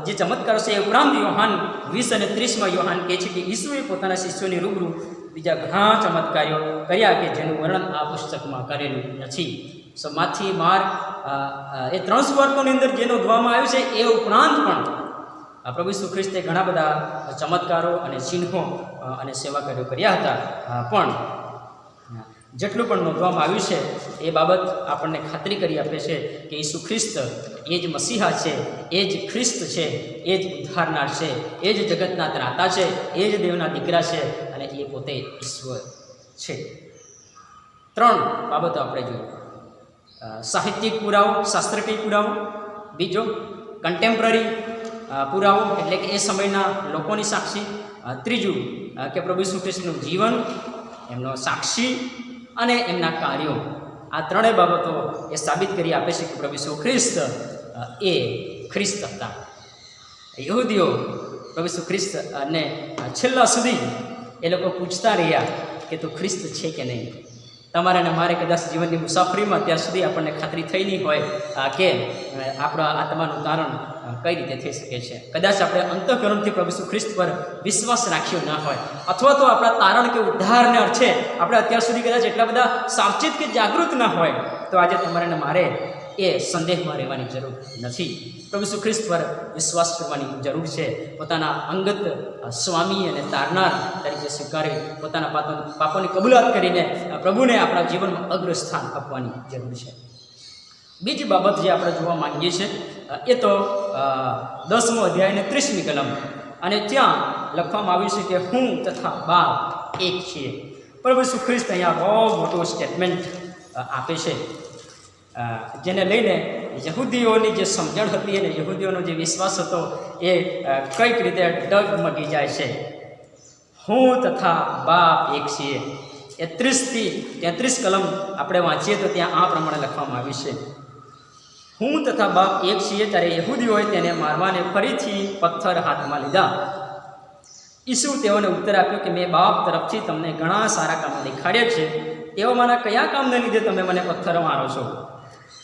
જે ચમત્કારો છે એ ઉપરાંત યોહાન 20 અને 30 યોહાન કહે છે કે ઈસુએ પોતાના શિષ્યોની રૂબરૂ બીજા ઘણા ચમત્કારો કર્યા કે જેનું વર્ણન આ પુસ્તકમાં કરેલું નથી. સો માથી માર્ક એ 3 સુવાર્તાઓની અંદર જે નોંધવામાં આવ્યું છે એ ઉપરાંત પણ પ્રભુ ઈસુ ખ્રિસ્તે ઘણા બધા ચમત્કારો અને ચિહ્નો અને સેવા કાર્યો કર્યા હતા. પણ જેટલું પણ નોંધવામાં આવ્યું છે એ બાબત આપણને ખાતરી કરી આપે છે કે ઈસુ ખ્રિસ્ત એ જ મસીહા છે, એ જ ખ્રિસ્ત છે, એ જ ઉદ્ધારનાર છે, એ જ જગતના ત્રાતા છે, એ જ દેવના દીકરા છે અને એ પોતે ઈશ્વર છે. ત્રણ બાબતો આપણે જોઈએ. સાહિત્યિક પુરાવો, શાસ્ત્રીય પુરાવો. બીજો કન્ટેમ્પરરી પુરાવો એટલે કે એ સમયના લોકોની સાક્ષી. ત્રીજું કે પ્રભુ ઈસુ ખ્રિસ્તનું જીવન, એમનો સાક્ષી અને એમના કાર્યો. આ ત્રણેય બાબતો એ સાબિત કરી આપે છે કે પ્રભુ ઈસુ ખ્રિસ્ત એ ખ્રિસ્ત હતા. યહૂદીઓ પ્રભુ ઈસુ ખ્રિસ્ત અને છેલ્લા સુધી એ લોકો પૂછતા રહ્યા કે તું ખ્રિસ્ત છે કે નહીં. તમારે અને મારે કદાચ જીવનની મુસાફરીમાં અત્યાર સુધી આપણને ખાતરી થઈ નહીં હોય કે આપણા આત્માનું તારણ કઈ રીતે થઈ શકે છે. કદાચ આપણે અંતઃકરણથી પ્રભુ ઈસુ ખ્રિસ્ત પર વિશ્વાસ રાખ્યો ના હોય, અથવા તો આપણા તારણ કે ઉદ્ધારને અર્થે આપણે અત્યાર સુધી કદાચ એટલા બધા સાવચેત કે જાગૃત ના હોય, તો આજે તમારે અને મારે એ સંદેહમાં રહેવાની જરૂર નથી. પ્રભુ ઈસુ ખ્રિસ્ત પર વિશ્વાસ કરવાની જરૂર છે. પોતાના અંગત સ્વામી અને તારનાર તરીકે સ્વીકારી પોતાના પાપોની કબૂલાત કરીને પ્રભુને આપણા જીવનમાં અગ્રસ્થાન આપવાની જરૂર છે. બીજી બાબત જે આપણે જોવા માંગીએ છીએ એ તો 10મો અધ્યાયની 30મી કલમ, અને ત્યાં લખવામાં આવ્યું છે કે હું તથા બાપ એક છીએ. પ્રભુ ઈસુ ખ્રિસ્ત અહીંયા બહુ મોટું સ્ટેટમેન્ટ આપે છે, જેને લઈને યહૂદીઓની જે સમજણ હતી અને યહૂદીઓનો જે વિશ્વાસ હતો એ કઈક રીતે ડગમગી જાય છે. હું તથા બાપ એક છીએ. 31થી 33 કલમ આપણે વાંચીએ તો ત્યાં આ પ્રમાણે લખવામાં આવ્યું છે, હું તથા બાપ એક છીએ. ત્યારે યહૂદીઓએ તેને મારવાને ફરીથી પથ્થર હાથમાં લીધા. ઈસુ તેઓને ઉત્તર આપ્યો કે મેં બાપ તરફથી તમને ઘણા સારા કામો દેખાડ્યા છે, તેઓમાંના કયા કામને લીધે તમે મને પથ્થર મારો છો?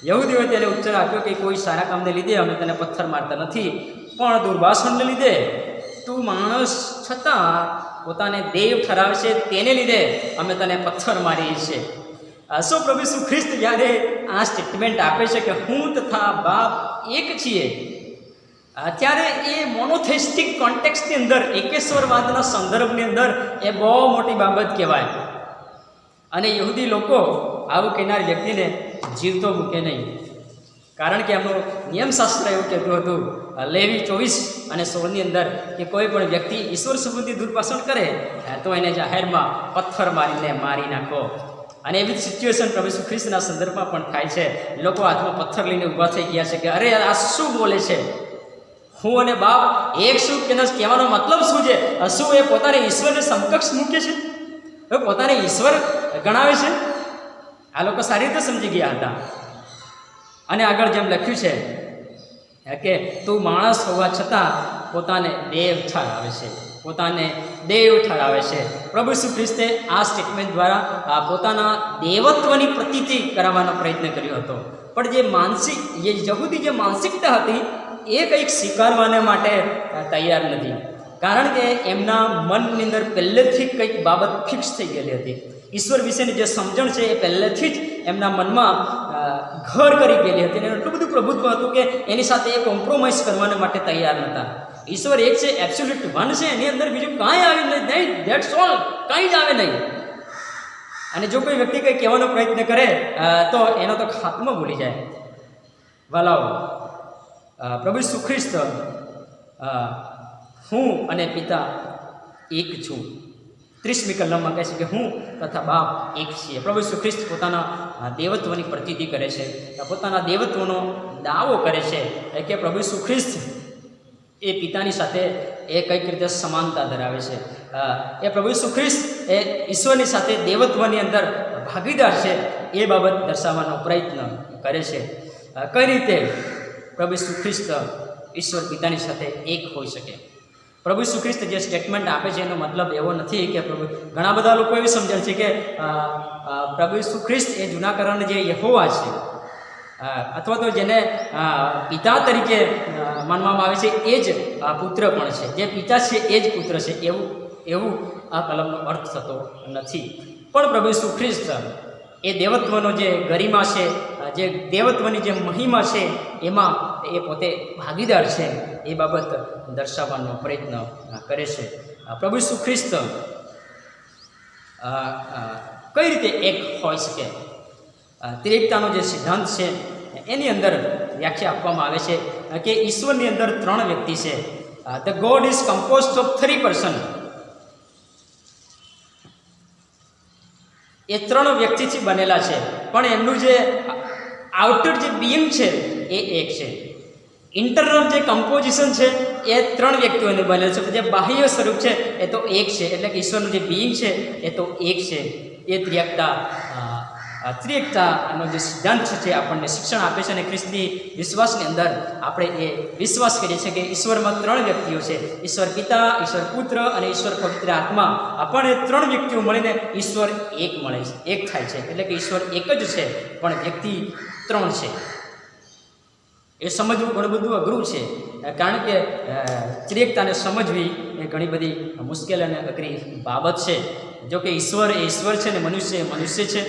યહૂદીઓએ તેને ઉત્તર આપ્યો કે કોઈ સારા કામને લીધે અમે તને પથ્થર મારતા નથી, પણ દુર્ભાષણને લીધે, તું માણસ છતાં પોતાને દેવ ઠરાવે છે તેને લીધે અમે તને પથ્થર મારીએ છીએ. સો પ્રભુ ઈસુ ખ્રિસ્ત જ્યારે આ સ્ટેટમેન્ટ આપે છે કે હું તથા બાપ એક છીએ, ત્યારે એ મોનોથેઇસ્ટિક કોન્ટેક્સ્ટની અંદર, એકેશ્વરવાદના સંદર્ભની અંદર એ બહુ મોટી બાબત કહેવાય. અને યહૂદી લોકો આવું કહેનાર વ્યક્તિને જીવતો મૂકે નહીં, કારણ કે એમનું નિયમશાસ્ત્ર એવું કહેતું હતું, લેવી 24 અને 16ની અંદર, કે કોઈ પણ વ્યક્તિ ઈશ્વર સંબંધી દુર્ભાષણ કરે તો એને જાહેરમાં પથ્થર મારીને મારી નાખો. અને એવી જ સિચ્યુએશન પ્રભુ ઈસુ ખ્રિસ્તના સંદર્ભમાં પણ થાય છે. લોકો હાથમાં પથ્થર લઈને ઊભા થઈ ગયા છે કે અરે આ શું બોલે છે, હું અને બાપ એક શું? કહેવાનો મતલબ શું છે? શું એ પોતાને ઈશ્વરને સમકક્ષ મૂકે છે? હવે પોતાને ઈશ્વર ગણાવે છે? આ લોકો સારી રીતે સમજી ગયા હતા. અને આગળ જેમ લખ્યું છે કે તું માણસ હોવા છતાં પોતાને દેવ ઠરાવે છે, પોતાને દેવ ઠરાવે છે. પ્રભુ ઈસુ ખ્રિસ્તે આ સ્ટેટમેન્ટ દ્વારા પોતાના દેવત્વની પ્રતીતિ કરાવવાનો પ્રયત્ન કર્યો હતો. પણ જે યહૂદી જે માનસિકતા હતી એ કંઈક સ્વીકારવાને માટે તૈયાર નથી, કારણ કે એમના મનની અંદર પહેલેથી કંઈક બાબત ફિક્સ થઈ ગયેલી હતી. ઈશ્વર વિશેની જે સમજણ છે એ પહેલેથી જ એમના મનમાં ઘર કરી ગયેલી હતી, અને એટલું બધું પ્રભુત્વ હતું કે એની સાથે એ કોમ્પ્રોમાઇઝ કરવાને માટે તૈયાર નહોતા. ઈશ્વર એક છે, એબ્સોલ્યુટ વન છે, એની અંદર બીજું કાંઈ આવે નહીં, ધેટ્સ ઓલ, કંઈ જ આવે નહીં. અને જો કોઈ વ્યક્તિ કંઈ કહેવાનો પ્રયત્ન કરે તો એનો તો ખાત્મો ભૂલી જાય. વાલાઓ, પ્રભુ ઈસુ ખ્રિસ્ત હું અને પિતા એક છું. 30મી કલમમાં કહે છે કે હું તથા બાપ એક છીએ. પ્રભુ ઈસુ ખ્રિસ્ત પોતાના દેવત્વની પ્રતીતિ કરે છે, પોતાના દેવત્વનો દાવો કરે છે કે પ્રભુ ઈસુ ખ્રિસ્ત એ પિતાની સાથે એ કંઈક રીતે સમાનતા ધરાવે છે. એ પ્રભુ ઈસુ ખ્રિસ્ત એ ઈશ્વરની સાથે દેવત્વની અંદર ભાગીદાર છે, એ બાબત દર્શાવવાનો પ્રયત્ન કરે છે. કઈ રીતે પ્રભુ ઈસુ ખ્રિસ્ત ઈશ્વર પિતાની સાથે એક હોઈ શકે? પ્રભુ ઈસુ ખ્રિસ્ત જે સ્ટેટમેન્ટ આપે છે એનો મતલબ એવો નથી કે ઘણા બધા લોકો એવી સમજણ છે કે પ્રભુ ઈસુ ખ્રિસ્ત એ જૂના કરારના જે યહોવા છે, અથવા તો જેને પિતા તરીકે માનવામાં આવે છે એ જ પુત્ર પણ છે, જે પિતા છે એ જ પુત્ર છે, એવું આ કલમનો અર્થ થતો નથી. પણ પ્રભુ ઈસુ ખ્રિસ્ત એ દેવત્વનો જે ગરિમા છે, જે દેવત્વની જે મહિમા છે, એમાં એ પોતે ભાગીદાર છે, એ બાબત દર્શાવવાનો પ્રયત્ન કરે છે. પ્રભુ ઈસુ ખ્રિસ્ત કઈ રીતે એક હોઈ શકે? ત્રિએકતાનો જે સિદ્ધાંત છે એની અંદર વ્યાખ્યા આપવામાં આવે છે કે ઈશ્વરની અંદર 3 વ્યક્તિ છે. The God is composed of 3 person. એ 3 વ્યક્તિથી બનેલા છે, પણ એમનું જે આઉટર જે બિઈંગ છે એ એક છે. ઇન્ટરનલ જે કમ્પોઝિશન છે એ 3 વ્યક્તિઓનું બનેલું છે, જે બાહ્ય સ્વરૂપ છે એ તો એક છે. એટલે કે ઈશ્વરનું જે બિઈંગ છે એ તો એક છે. એ ત્રિએકતાનો જે સિદ્ધાંત છે આપણને શિક્ષણ આપે છે. અને ખ્રિસ્તી વિશ્વાસની અંદર આપણે એ વિશ્વાસ કરીએ છીએ કે ઈશ્વરમાં 3 વ્યક્તિઓ છે. ઈશ્વર પિતા, ઈશ્વર પુત્ર અને ઈશ્વર પવિત્ર આત્મા. આપણને 3 વ્યક્તિઓ મળીને ઈશ્વર એક મળે છે, એક થાય છે. એટલે કે ઈશ્વર એક જ છે, પણ વ્યક્તિ 3 છે. એ સમજવું ઘણું બધું અઘરું છે, કારણ કે ત્રિએકતાને સમજવી એ ઘણી બધી મુશ્કેલ અને અઘરી બાબત છે. જો કે ઈશ્વર એ ઈશ્વર છે ને મનુષ્ય એ મનુષ્ય છે,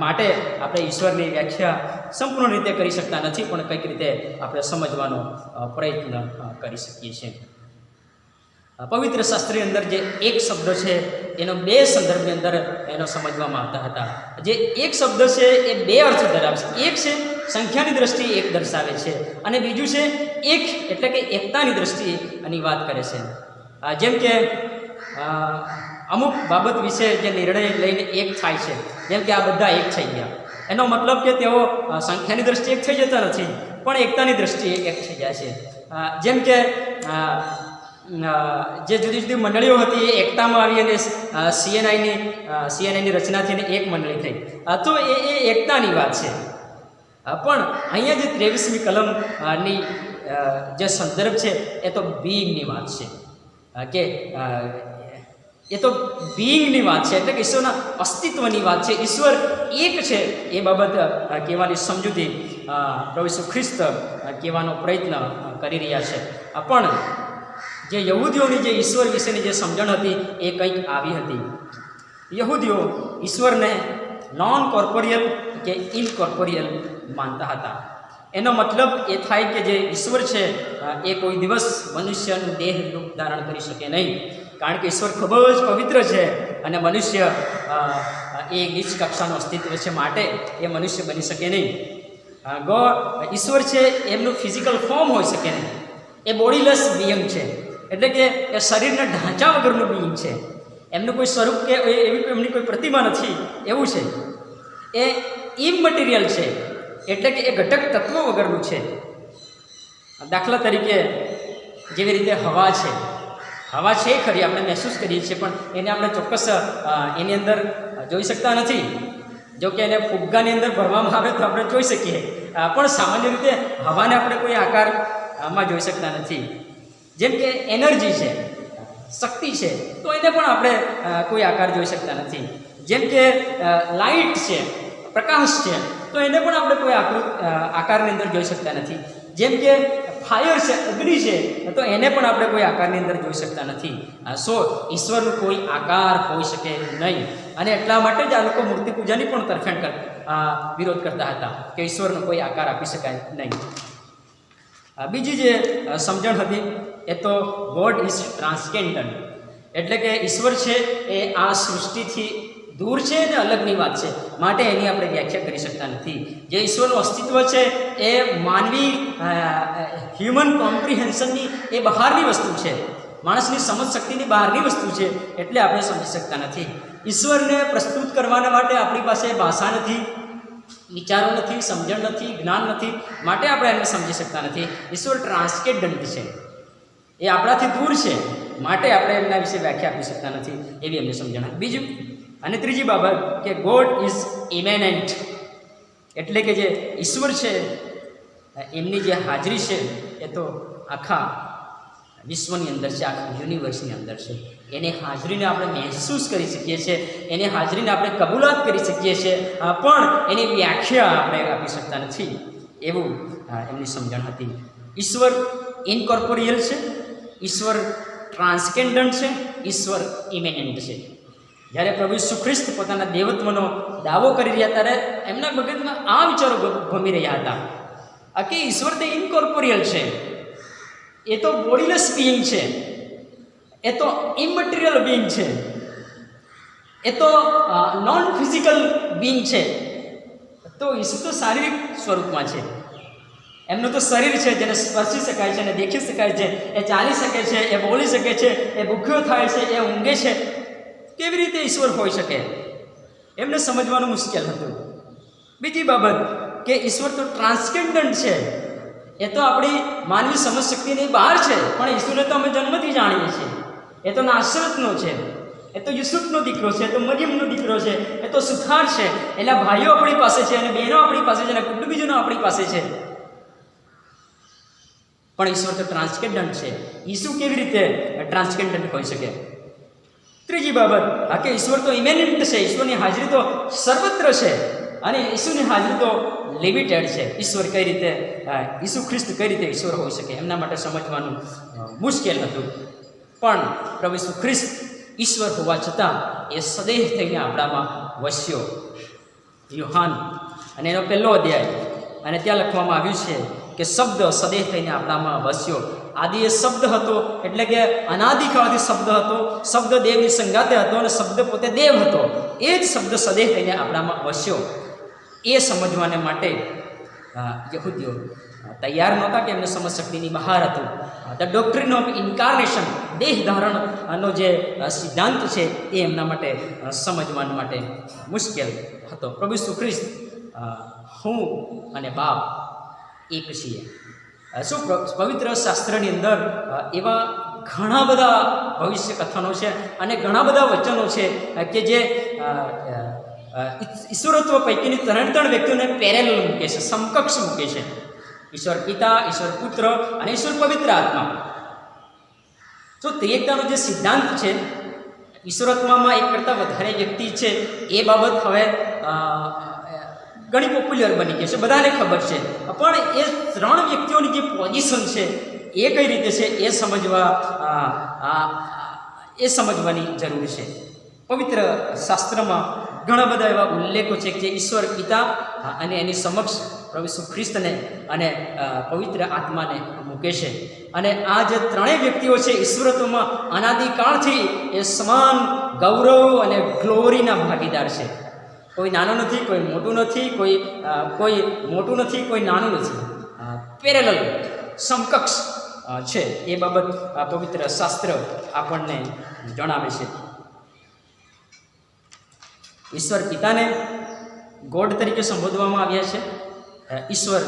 માટે આપણે ઈશ્વરની વ્યાખ્યા સંપૂર્ણ રીતે કરી શકતા નથી, પણ કંઈક રીતે આપણે સમજવાનો પ્રયત્ન કરી શકીએ છીએ. પવિત્ર શાસ્ત્રની અંદર જે એક શબ્દ છે એનો 2 સંદર્ભની અંદર એનો સમજવામાં આવતા હતા. જે એક શબ્દ છે એ 2 અર્થ ધરાવે છે. એક છે સંખ્યાની દ્રષ્ટિએ એક દર્શાવે છે, અને બીજું છે એક એટલે કે એકતાની દ્રષ્ટિએ આની વાત કરે છે. જેમ કે અમુક બાબત વિશે જે નિર્ણય લઈને એક થાય છે, જેમ કે આ બધા એક થઈ ગયા, એનો મતલબ કે તેઓ સંખ્યાની દ્રષ્ટિએ એક થઈ જતા નથી, પણ એકતાની દ્રષ્ટિએ એક થઈ જાય છે. જેમ કે જે જુદી જુદી મંડળીઓ હતી એ એકતામાં આવી અને સીએનઆઈની રચનાથી એક મંડળી થઈ, તો એ એકતાની વાત છે. પણ અહીંયા જે 23મી કલમની જે સંદર્ભ છે એ તો બિઈંગની વાત છે, કે એ તો બિઈંગની વાત છે. એટલે કે ઈશ્વરના અસ્તિત્વની વાત છે. ઈશ્વર એક છે એ બાબત કહેવાની સમજૂતી પ્રભુ ઈસુ ખ્રિસ્ત કહેવાનો પ્રયત્ન કરી રહ્યા છે. પણ જે યહૂદીઓની જે ઈશ્વર વિશેની જે સમજણ હતી એ કંઈક આવી હતી. યહૂદીઓ ઈશ્વરને નોન કોર્પોરિયલ કે ઇનકોર્પોરિયલ માનતા હતા. એનો મતલબ એ થાય કે જે ઈશ્વર છે એ કોઈ દિવસ મનુષ્યનું દેહ રૂપ ધારણ કરી શકે નહીં, કારણ કે ઈશ્વર ખૂબ જ પવિત્ર છે અને મનુષ્ય એ નીચ કક્ષાનું અસ્તિત્વ છે, માટે એ મનુષ્ય બની શકે નહીં. ઈશ્વર છે એમનું ફિઝિકલ ફોર્મ હોઈ શકે નહીં. એ બોડીલેસ બિઈંગ છે, એટલે કે એ શરીરના ઢાંચા વગરનું બિઈંગ છે. એમનું કોઈ સ્વરૂપ કે એમની કોઈ પ્રતિમા નથી, એવું છે. એ ઇમમટીરિયલ છે, એટલે કે એ ઘટક તત્વો વગરનું છે. દાખલા તરીકે જેવી રીતે હવા છે, હવા છે ખરી, આપણે મહેસૂસ કરીએ છીએ, પણ એને આપણે ચોક્કસ એની અંદર જોઈ શકતા નથી. જો કે એને ફુગ્ગાની અંદર ભરવામાં આવે તો આપણે જોઈ શકીએ, પણ સામાન્ય રીતે હવાને આપણે કોઈ આકારમાં જોઈ શકતા નથી. જેમ કે એનર્જી છે, શક્તિ છે, તો એને પણ આપણે કોઈ આકાર જોઈ શકતા નથી. જેમ કે લાઇટ છે, પ્રકાશ છે, તો એને પણ આપણે કોઈ આકારની અંદર જોઈ શકતા નથી. જેમ કે ફાયર છે, અગ્નિ છે, તો એને પણ આપણે કોઈ આકારની અંદર જોઈ શકતા નથી. ઈશ્વરનું કોઈ આકાર હોઈ શકે નહીં, અને એટલા માટે જ આ લોકો મૂર્તિ પૂજાની પણ તરફેણ વિરોધ કરતા હતા કે ઈશ્વરનો કોઈ આકાર આપી શકાય નહીં. બીજી જે સમજણ હતી એ તો ગોડ ઇઝ ટ્રાન્સકેન્ડન્ટ, એટલે કે ઈશ્વર છે એ આ સૃષ્ટિથી દૂર છે અને અલગની વાત છે, માટે એની આપણે વ્યાખ્યા કરી શકતા નથી. જે ઈશ્વરનું અસ્તિત્વ છે એ માનવી હ્યુમન કોમ્પ્રિહેન્શનની એ બહારની વસ્તુ છે, માણસની સમજ શક્તિની બહારની વસ્તુ છે, એટલે આપણે સમજી શકતા નથી. ઈશ્વરને પ્રસ્તુત કરવાના માટે આપણી પાસે ભાષા નથી, વિચારો નથી, સમજણ નથી, જ્ઞાન નથી, માટે આપણે એને સમજી શકતા નથી. ઈશ્વર ટ્રાન્સકેન્ડન્ટ છે, એ આપણાથી દૂર છે, માટે આપણે એમના વિશે વ્યાખ્યા આપી શકતા નથી, એવી એમને સમજણ. બીજું અને ત્રીજી બાબત કે ગોડ ઇઝ ઇમેનન્ટ, એટલે કે જે ઈશ્વર છે એમની જે હાજરી છે એ તો આખા વિશ્વની અંદર છે, આખા યુનિવર્સની અંદર છે. એની હાજરીને આપણે મહેસૂસ કરી શકીએ છીએ, એની હાજરીને આપણે કબૂલાત કરી શકીએ છીએ, પણ એની વ્યાખ્યા આપણે આપી શકતા નથી, એવું એમની સમજણ હતી. ઈશ્વર ઇનકોર્પોરિયલ છે, ઈશ્વર ટ્રાન્સકેન્ડન્ટ છે, ઈશ્વર ઇમેનન્ટ છે. જ્યારે પ્રભુ ઈસુ ખ્રિસ્ત પોતાના દેવત્વનો દાવો કરી રહ્યા ત્યારે એમના મગજમાં આ વિચારો ભમી રહ્યા હતા કે ઈશ્વર તે ઇનકોર્પોરિયલ છે, એ તો બોડીલેસ બિઈંગ છે, એ તો ઇમમટીરિયલ બિઈંગ છે, એ તો નોન ફિઝિકલ બિઈંગ છે, તો ઈસુ તો શારીરિક સ્વરૂપમાં છે. એમનું તો શરીર છે જેને સ્પર્શી શકાય છે, એને દેખી શકાય છે, એ ચાલી શકે છે, એ બોલી શકે છે, એ ભૂખ્યો થાય છે, એ ઊંઘે છે. કેવી રીતે ઈશ્વર હોઈ શકે? એમને સમજવાનું મુશ્કેલ હતું. બીજી બાબત કે ઈશ્વર તો ટ્રાન્સકેન્ડન્ટ છે, એ તો આપણી માનવી સમજ શક્તિની બહાર છે, પણ ઈશ્વરને તો અમે જન્મથી જાણીએ છીએ. એ તો નાસરતનો છે, એ તો યુસુફનો દીકરો છે, એ તો મરિયમનો દીકરો છે, એ તો સુથાર છે. એના ભાઈઓ આપણી પાસે છે અને બહેનો આપણી પાસે છે અને કુટુંબીજનો આપણી પાસે છે. પણ ઈશ્વર તો ટ્રાન્સકેન્ડન્ટ છે. ઈસુ કેવી રીતે ટ્રાન્સકેન્ડન્ટ હોઈ શકે? ત્રીજી બાબત આ કે ઈશ્વર તો ઇમેનન્ટ છે, ઈશ્વરની હાજરી તો સર્વત્ર છે અને ઈસુની હાજરી તો લિમિટેડ છે. ઈશ્વર કઈ રીતે, ઈસુ ખ્રિસ્ત કઈ રીતે ઈશ્વર હોઈ શકે? એમના માટે સમજવાનું મુશ્કેલ હતું. પણ પ્રભુ ઈસુ ખ્રિસ્ત ઈશ્વર હોવા છતાં એ સદેહ થઈને આપણામાં વસ્યો. યોહાન અને એનો 1 અધ્યાય, અને ત્યાં લખવામાં આવ્યું છે કે શબ્દ સદેહ થઈને આપણામાં વસ્યો. આદિ એ શબ્દ હતો, એટલે કે અનાદિકાળથી શબ્દ હતો. શબ્દ દેવની સંગાતે હતો અને શબ્દ પોતે દેવ હતો. એ જ શબ્દ સદેહ થઈને આપણામાં વસ્યો. એ સમજવાને માટે યહૂદીઓ તૈયાર નહોતા, કે એમને સમજ શક્તિની બહાર હતું. ધ ડોક્ટ્રિન ઓફ ઇન્કાર્નેશન, દેહ ધારણનો જે સિદ્ધાંત છે એ એમના માટે સમજવા માટે મુશ્કેલ હતો. પ્રભુ ઈસુ ખ્રિસ્ત હું અને બાપ એક છીએ. શું પવિત્ર શાસ્ત્રની અંદર એવા ઘણા બધા ભવિષ્ય કથનો છે અને ઘણા બધા વચનો છે કે જે ઈશ્વરત્વ પૈકીની 3 વ્યક્તિઓને પેરેલલ મૂકે છે, સમકક્ષ મૂકે છે. ઈશ્વર પિતા, ઈશ્વર પુત્ર અને ઈશ્વર પવિત્ર આત્મા. તો ત્રિએકતાનો જે સિદ્ધાંત છે, ઈશ્વરત્વમાં એક કરતાં વધારે વ્યક્તિ છે, એ બાબત હવે ઘણી પોપ્યુલર બની ગઈ છે, બધાને ખબર છે. પણ એ 3 વ્યક્તિઓની જે પોઝિશન છે એ કઈ રીતે છે એ સમજવાની જરૂર છે. પવિત્ર શાસ્ત્રમાં ઘણા બધા એવા ઉલ્લેખો છે કે જે ઈશ્વર પિતા અને એની સમક્ષ પ્રભુ ઈસુ ખ્રિસ્તને અને પવિત્ર આત્માને મૂકે છે. અને આ જે 3 વ્યક્તિઓ છે ઈશ્વરત્વમાં અનાદિકાળથી એ સમાન ગૌરવ અને ગ્લોરીના ભાગીદાર છે. કોઈ નાનું નથી, કોઈ મોટું નથી, કોઈ મોટું નથી, કોઈ નાનું નથી. પેરેલલ, સમકક્ષ છે. એ બાબત પવિત્ર શાસ્ત્ર આપણને જણાવે છે. ઈશ્વર પિતાને ગોડ તરીકે સંબોધવામાં આવ્યા છે. ઈશ્વર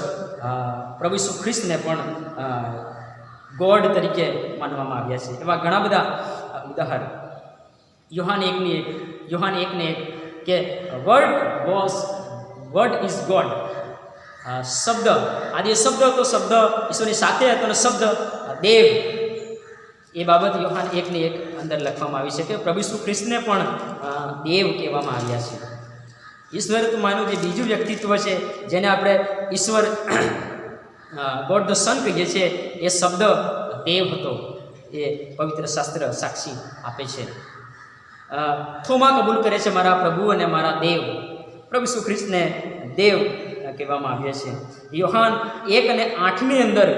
પ્રભુ ઈસુ ખ્રિસ્તને પણ ગોડ તરીકે માનવામાં આવ્યા છે. એવા ઘણા બધા ઉદાહરણ. યોહાન 1:1 કે વર્ડ ઇઝ ગોડ. શબ્દ, આજે શબ્દ હતો, શબ્દ ઈશ્વરની સાથે હતો અને શબ્દ દેવ. એ બાબત યોહાન 1:1 અંદર લખવામાં આવી છે કે પ્રભુ ઈસુ ખ્રિસ્તને પણ દેવ કહેવામાં આવ્યા છે. ઈશ્વરત્વમાંનું જે બીજું વ્યક્તિત્વ છે, જેને આપણે ઈશ્વર ગોડ ધ સન કહીએ છીએ, એ શબ્દ દેવ હતો. એ પવિત્ર શાસ્ત્ર સાક્ષી આપે છે. થોમા કબૂલ કરે છે મારા પ્રભુ અને મારા દેવ. પ્રભુ ઈસુ ખ્રિસ્તને દેવ કહેવામાં આવ્યા છે. યોહાન 1:8 અંદર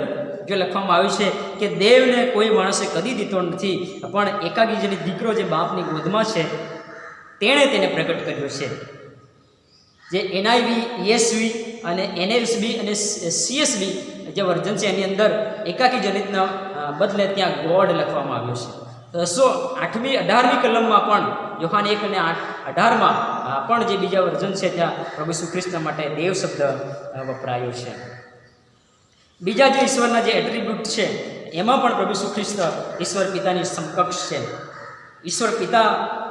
જો લખવામાં આવ્યું છે કે દેવને કોઈ માણસે કદી દીધો નથી, પણ એકાકી જેની દીકરો જે બાપની ગોદમાં છે તેણે તેને પ્રગટ કર્યો છે. જે NIV, ESV અને NLSB અને CSB જે વર્ઝન છે એની અંદર એકાકી જનિતના બદલે ત્યાં ગોડ લખવામાં આવ્યો છે. 18મી કલમમાં પણ યોહાન 1:18માં પણ જે બીજા વર્ઝન છે ત્યાં પ્રભુ ઈસુ ખ્રિસ્ત માટે દેવ શબ્દ વપરાયો છે. બીજા જે ઈશ્વરના જે એટ્રીબ્યુટ છે એમાં પણ પ્રભુ ઈસુ ખ્રિસ્ત ઈશ્વર પિતાની સમકક્ષ છે. ઈશ્વર પિતા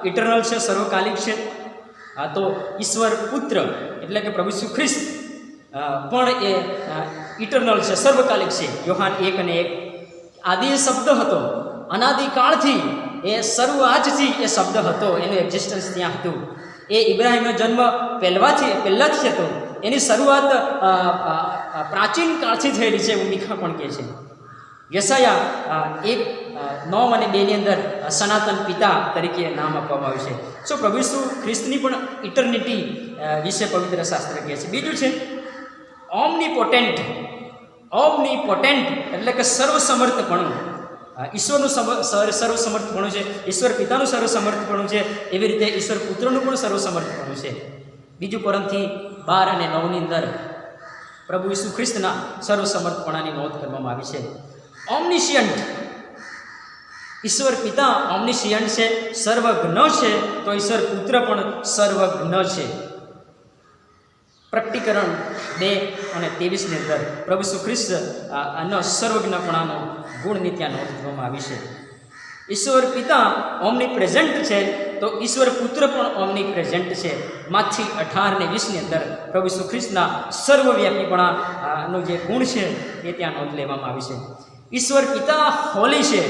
ઇટરનલ છે, સર્વકાલિક છે. તો ઈશ્વર પુત્ર એટલે કે પ્રભુ ઈસુ ખ્રિસ્ત પણ એ ઇટરનલ છે, સર્વકાલિક છે. યોહાન 1:1 આદિ શબ્દ હતો, અનાદિકાળથી એ શરૂઆતથી એ શબ્દ હતો, એનું એક્ઝિસ્ટન્સ ત્યાં હતું. એ ઇબ્રાહિમનો જન્મ પહેલાંથી હતો. એની શરૂઆત પ્રાચીન કાળથી થયેલી છે એવું મીખા પણ કહે છે. યશાયા 1:9 અને 2 ની અંદર સનાતન પિતા તરીકે નામ આપવામાં આવ્યું છે. સો પ્રભુ ઈસુ ખ્રિસ્તની પણ ઇટર્નિટી વિશે પવિત્ર શાસ્ત્ર કહે છે. બીજું છે ઓમનીપોટેન્ટ એટલે કે સર્વસમર્થપણું. ઈશ્વરનું સર્વસમર્થપણું છે, ઈશ્વર પિતાનું સર્વસમર્થપણું છે, એવી રીતે ઈશ્વર પુત્રનું પણ સર્વસમર્થપણું છે. બીજું કોરિન્થી 12 અને 9 ની અંદર પ્રભુ ઈસુ ખ્રિસ્તના સર્વસમર્થપણાની નોંધ કરવામાં આવી છે. ઓમનિશિયન્ટ ઈશ્વર પિતા ઓમનિશિયન્ટ છે, સર્વજ્ઞ છે, તો ઈશ્વર પુત્ર પણ સર્વજ્ઞ છે. પ્રકટીકરણ 2:23 અંદર પ્રભુ ઈસુ ખ્રિસ્ત આનો સર્વજ્ઞપણાનો ગુણની ત્યાં નોંધ કરવામાં આવી છે. ઈશ્વર પિતા ઓમની પ્રેઝન્ટ છે, તો ઈશ્વર પુત્ર પણ ઓમની પ્રેઝન્ટ છે. માથી 18:20 અંદર પ્રભુ ઈસુ ખ્રિસ્તના સર્વવ્યાપીપણાનો જે ગુણ છે એ ત્યાં નોંધ લેવામાં આવી છે. ઈશ્વર પિતા હોલી છે,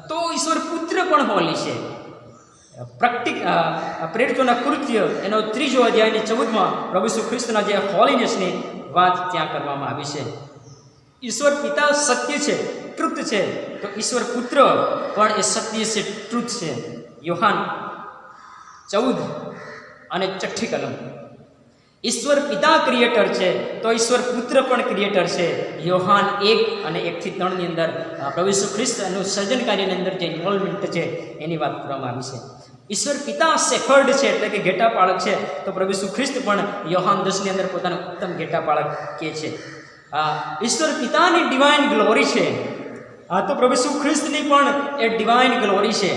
તો ઈશ્વર પુત્ર પણ હોલી છે. પ્રેરિતોના કૃત્ય એનો 3 અધ્યાયની 14માં પ્રભુ ઈસુ ખ્રિસ્તના જે હોલીનેસની વાત ત્યાં કરવામાં આવી છે. ઈશ્વર પિતા સત્ય છે, ટ્રુથ છે, તો ઈશ્વર પુત્ર પણ એ સત્ય છે, ટ્રુથ છે. યોહાન 14:6 કલમ. ઈશ્વર પિતા ક્રિએટર છે, તો ઈશ્વર પુત્ર પણ ક્રિએટર છે. યોહાન 1:1-3 ની અંદર પ્રભુ ઈસુ ખ્રિસ્તનું સર્જન કાર્યની અંદર જે ઇન્વોલ્વમેન્ટ છે એની વાત કરવામાં આવી છે. ઈશ્વર પિતા શેફર્ડ છે, એટલે કે ઘેટાપાળક છે, તો પ્રભુ ઈસુ ખ્રિસ્ત પણ યોહાન 10 ની અંદર પોતાનું ઉત્તમ ઘેટાપાળક કહે છે. ઈશ્વર પિતાની ડિવાઇન ગ્લોરી છે, તો પ્રભુ ઈસુ ખ્રિસ્તની પણ એ ડિવાઇન ગ્લોરી છે.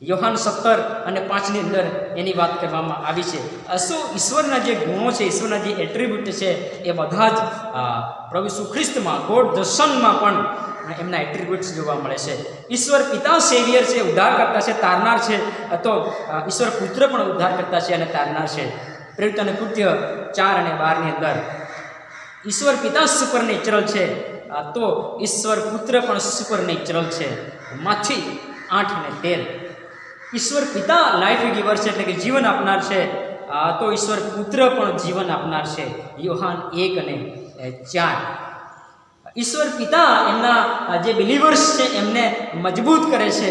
યોહાન 17:5 ની અંદર એની વાત કરવામાં આવી છે. શું ઈશ્વરના જે ગુણો છે, ઈશ્વરના જે એટ્રીબ્યુટ છે, એ બધા જ પ્રભુ ઈસુ ખ્રિસ્તમાં, ગોડ ધ સનમાં પણ એમના એટ્રીબ્યુટ્સ જોવા મળે છે. ઈશ્વર પિતા સેવિયર છે, ઉદ્ધાર કરતા છે, તારનાર છે, તો ઈશ્વર પુત્ર પણ ઉદ્ધાર કરતા છે અને તારનાર છે. પ્રેરિતોના કૃત્ય 4:12 ની અંદર ઈશ્વર પિતા સુપરનેચરલ છે, તો ઈશ્વર પુત્ર પણ સુપરનેચરલ છે. માથી 8:13 ઈશ્વર પિતા લાઈફ ગિવર છે, એટલે કે જીવન આપનાર છે, તો ઈશ્વર પુત્ર પણ જીવન આપનાર છે. યોહાન 1:4 ઈશ્વર પિતા એમના જે બિલીવર્સ છે એમને મજબૂત કરે છે,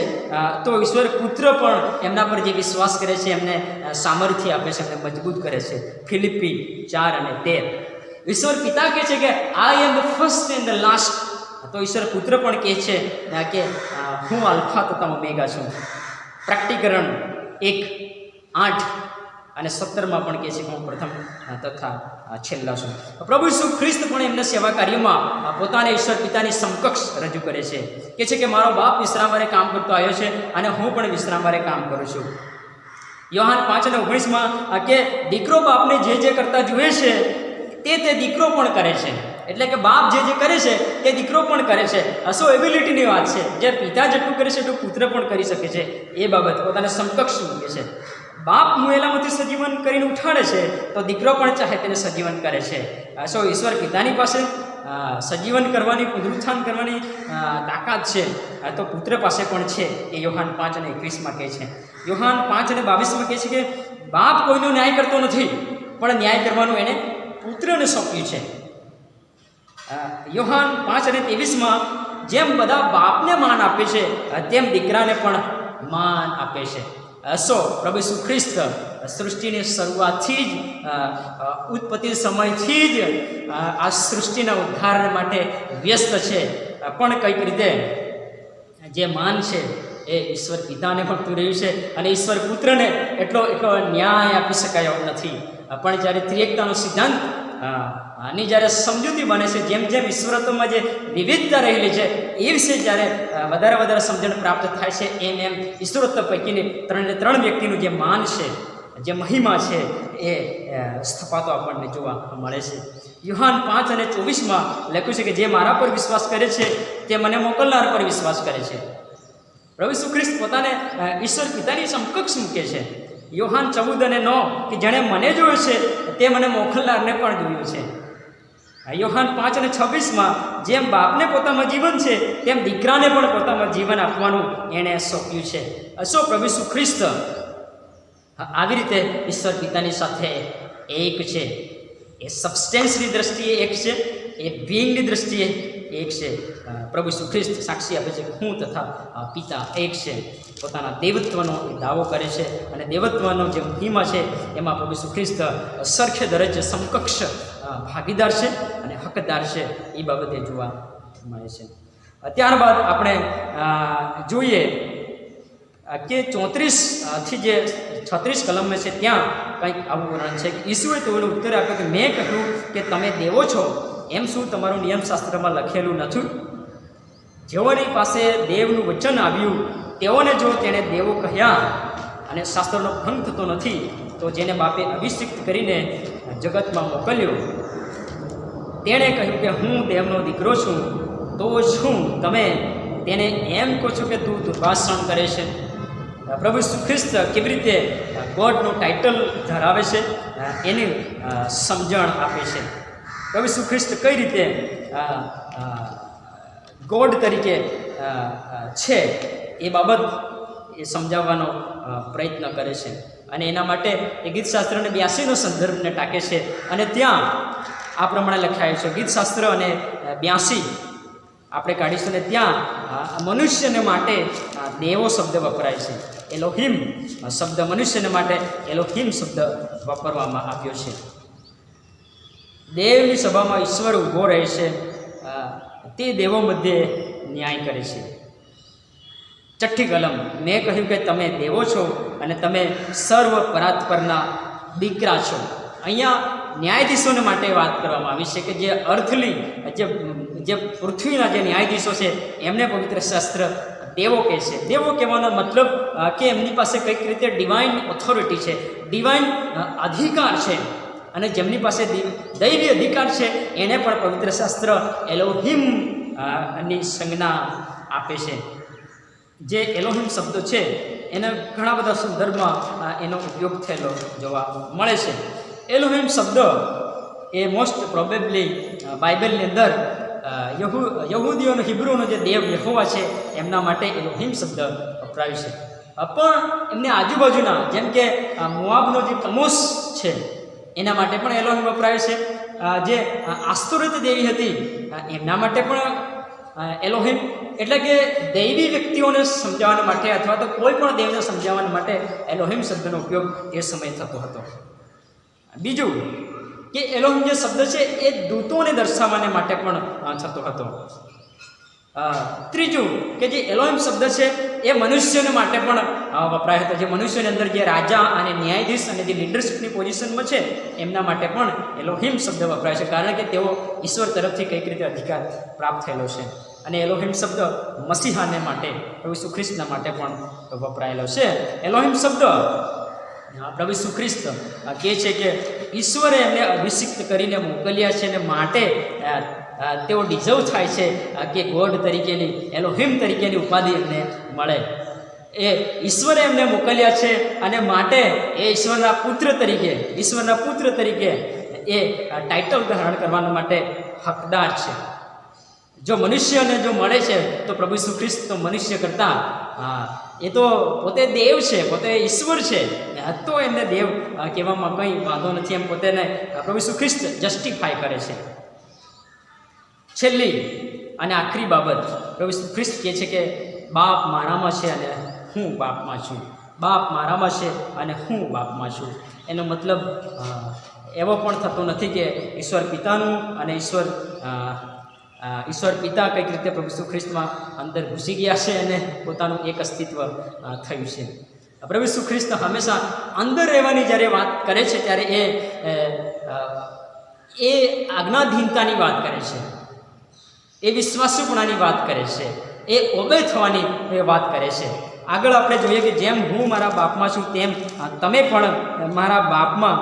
તો ઈશ્વર પુત્ર પણ એમના પર જે વિશ્વાસ કરે છે એમને સામર્થ્ય આપે છે, એમને મજબૂત કરે છે. ફિલિપ્પી 4:13 ઈશ્વર પિતા કહે છે કે I am the first and the last, તો ઈશ્વર પુત્ર પણ કહે છે કે હું આલ્ફા તથા ઓમેગા છું. પ્રકટીકરણ 1:8-17 પણ કહે છે કે હું પ્રથમ તથા છેલ્લા છું. પ્રભુ ઈસુ ખ્રિસ્ત પણ એમના સેવા કાર્યમાં પોતાને ઈશ્વર પિતાની સમકક્ષ રજૂ કરે છે. કહે છે કે મારો બાપ વિશ્રામવારે કામ કરતો આવ્યો છે અને હું પણ વિશ્રામવારે કામ કરું છું. યોહાન 5:19 કે દીકરો બાપને જે કરતા જુએ છે તે દીકરો પણ કરે છે. એટલે કે બાપ જે કરે છે તે દીકરો પણ કરે છે. સો એબિલિટીની વાત છે, જે પિતા જેટલું કરે છે એટલું પુત્ર પણ કરી શકે છે. એ બાબત પોતાને સમકક્ષ મૂકે છે. બાપ મુએલામાંથી સજીવન કરીને ઉઠાડે છે, તો દીકરો પણ ચાહે તેને સજીવન કરે છે. સો ઈશ્વર પિતાની પાસે સજીવન કરવાની, પુનરુત્થાન કરવાની તાકાત છે, તો પુત્ર પાસે પણ છે. એ યોહાન 5:21 કહે છે. યોહાન 5:22 કહે છે કે બાપ કોઈનો ન્યાય કરતો નથી, પણ ન્યાય કરવાનું એને પુત્રને સોંપ્યું છે. યોહાન 5:23 જેમ બધા બાપને માન આપે છે, તેમ દીકરાને પણ માન આપે છે. સો પ્રભુ ઈસુ ખ્રિસ્ત સૃષ્ટિની શરૂઆતથી જ, ઉત્પત્તિ સમયથી જ આ સૃષ્ટિના ઉદ્ધાર માટે વ્યસ્ત છે. પણ કંઈક રીતે જે માન છે એ ઈશ્વર પિતાને પણ પૂર્યું છે, અને ઈશ્વર પુત્રને એટલો ન્યાય આપી શકાય એવું નથી. પણ જ્યારે ત્રિએકતાનો સિદ્ધાંત આની જ્યારે સમજૂતી બને છે, જેમ જેમ ઈશ્વરત્વમાં જે વિવિધતા રહેલી છે એ વિશે જ્યારે વધારે સમજણ પ્રાપ્ત થાય છે, એમ ઈશ્વરત્વ પૈકીની 3 વ્યક્તિનું જે માન છે, જે મહિમા છે, એ સ્થપાતો આપણને જોવા મળે છે. યોહાન 5:24 લખ્યું છે કે જે મારા પર વિશ્વાસ કરે છે તે મને મોકલનાર પર વિશ્વાસ કરે છે. પ્રભુ ઈસુ ખ્રિસ્ત પોતાને ઈશ્વર પિતાની સમકક્ષ મૂકે છે. યોહાન 14:9 કે જેણે મને જોયું છે તે મને મોકલનારને પણ જોયું છે. યોહાન 5:26 જેમ બાપને પોતામાં જીવન છે તેમ દીકરાને પણ પોતામાં જીવન આપવાનું એણે સોંપ્યું છે. સો પ્રભુ ઈસુ ખ્રિસ્ત આવી રીતે ઈશ્વર પિતાની સાથે એક છે. એ સબસ્ટેન્સની દ્રષ્ટિએ એક છે, એ બિંગની દ્રષ્ટિએ એક છે. પ્રભુ ઈસુ ખ્રિસ્ત સાક્ષી આપે છે કે હું તથા પિતા એક છે. પોતાના દેવત્વનો દાવો કરે છે, અને દેવત્વનો જે મહિમા છે એમાં પ્રભુ ઈસુ ખ્રિસ્ત સરખે દરજ્જે સમકક્ષ ભાગીદાર છે અને હકદાર છે. એ બાબતે જોવા મળે છે. ત્યારબાદ આપણે જોઈએ કે 34 જે 36 કલમ છે ત્યાં કંઈક આવું વર્ણન છે કે ઈસુએ તેઓને ઉત્તર આપ્યો કે મેં કહ્યું કે તમે દેવો છો, એમ શું તમારું નિયમશાસ્ત્રમાં લખેલું નથી? જેઓની પાસે દેવનું વચન આવ્યું તેઓને જો તેણે દેવો કહ્યા અને શાસ્ત્રનો ભંગ થતો નથી, તો જેને બાપે અભિષિક્ત કરીને જગતમાં મોકલ્યો તેણે કહ્યું કે હું દેવનો દીકરો છું, તો શું તમે તેને એમ કહો છો કે તું દુર્ભાષણ કરે છે? પ્રભુ ઈસુ ખ્રિસ્ત કેવી રીતે ગોડનું ટાઇટલ ધરાવે છે એની સમજણ આપે છે. પ્રભુ ઈસુ ખ્રિસ્ત કઈ રીતે ગોડ તરીકે છે એ બાબત એ સમજાવવાનો પ્રયત્ન કરે છે. અને એના માટે એ ગીતશાસ્ત્રને 82નો સંદર્ભને ટાંકે છે અને ત્યાં આ પ્રમાણે લખાયું છે. ગીતશાસ્ત્ર અને 82 આપણે કાઢીશું ને ત્યાં મનુષ્યને માટે દેવો શબ્દ વપરાય છે. એલોહિમ શબ્દ મનુષ્યને માટે એલોહિમ શબ્દ વાપરવામાં આવ્યો છે. દેવની સભામાં ઈશ્વર ઊભો રહે છે, તે દેવો મધ્યે ન્યાય કરે છે. ચઠ્ઠી કલમ, મેં કહ્યું કે તમે દેવો છો અને તમે સર્વ પરાત્પરના દીકરા છો. અહીંયા ન્યાયાધીશોને માટે વાત કરવામાં આવી છે કે જે અર્થલી જે પૃથ્વીના જે ન્યાયાધીશો છે એમને પવિત્ર શાસ્ત્ર દેવો કહે છે. દેવો કહેવાનો મતલબ કે એમની પાસે કંઈક રીતે ડિવાઇન ઓથોરિટી છે, ડિવાઇન અધિકાર છે, અને જેમની પાસે દૈવી અધિકાર છે એને પણ પવિત્ર શાસ્ત્ર એલોહિમ ની સંજ્ઞા આપે છે. જે એલોહિમ શબ્દ છે એને ઘણા બધા સંદર્ભમાં એનો ઉપયોગ થયેલો જોવા મળે છે. એલોહિમ શબ્દ એ મોસ્ટ પ્રોબેબલી બાઇબલની અંદર યહૂદીઓનો હિબ્રુનો જે દેવ યહોવા છે એમના માટે એલોહિમ શબ્દ વપરાય છે. પણ એમને આજુબાજુના જેમ કે મોઆબનો જે કમોસ છે એના માટે પણ એલોહિમ વપરાય છે. જે આસ્તોરત દેવી હતી એમના માટે પણ એલોહિમ, એટલે કે દૈવી વ્યક્તિઓને સમજાવવા માટે અથવા તો કોઈ પણ દેવને સમજાવવા માટે એલોહિમ શબ્દનો ઉપયોગ એ સમયે થતો હતો. બીજું કે એલોહિમ જે શબ્દ છે એ દૂતોને દર્શાવવાને માટે પણ થતો હતો. ત્રીજું કે જે એલોહિમ શબ્દ છે એ મનુષ્યને માટે પણ વપરાય હતો. જે મનુષ્યની અંદર જે રાજા અને ન્યાયાધીશ અને જે લીડરશિપની પોઝિશનમાં છે એમના માટે પણ એલોહિમ શબ્દ વપરાય છે, કારણ કે તેઓ ઈશ્વર તરફથી કંઈક રીતે અધિકાર પ્રાપ્ત થયેલો છે. અને એલોહિમ શબ્દ મસીહાને માટે, પ્રભુ ઈસુ ખ્રિસ્તના માટે પણ વપરાયેલો છે. એલોહિમ શબ્દ પ્રભુ ઈસુ ખ્રિસ્ત કહે છે કે ઈશ્વરે એમને અભિષિક્ત કરીને મોકલ્યા છે અને માટે તેઓ ડિઝર્વ થાય છે કે ગોડ તરીકેની, એલોહિમ તરીકેની ઉપાધિ એમને મળે. એ ઈશ્વરે એમને મોકલ્યા છે અને માટે એ ઈશ્વરના પુત્ર તરીકે એ ટાઇટલ ધારણ કરવાના માટે હકદાર છે. જો મનુષ્યને જો મળે છે તો પ્રભુ ઈસુ ખ્રિસ્ત તો મનુષ્ય કરતાં એ તો પોતે દેવ છે, પોતે ઈશ્વર છે, તો એમને દેવ કહેવામાં કંઈ વાંધો નથી, એમ પોતેને પ્રભુ ઈસુ ખ્રિસ્ત જસ્ટિફાય કરે છે. છેલ્લી અને આખરી બાબત, પ્રભુ ઈસુ ખ્રિસ્ત કહે છે કે બાપ મારામાં છે અને હું બાપમાં છું. બાપ મારામાં છે અને હું બાપમાં છું. એનો મતલબ એવો પણ થતો નથી કે ઈશ્વર પિતાનું અને ઈશ્વર પિતા કંઈક રીતે પ્રભુ ઈસુ ખ્રિસ્તમાં અંદર ઘૂસી ગયા છે અને પોતાનું એક અસ્તિત્વ થયું છે. પ્રભુ ઈસુ ખ્રિસ્ત હંમેશા અંદર રહેવાની જ્યારે વાત કરે છે ત્યારે એ આજ્ઞાધીનતાની વાત કરે છે, એ વિશ્વાસુપણાની વાત કરે છે, એ ઓબે થવાની વાત કરે છે. આગળ આપણે જોઈએ કે જેમ હું મારા બાપમાં છું તેમ તમે પણ મારા બાપમાં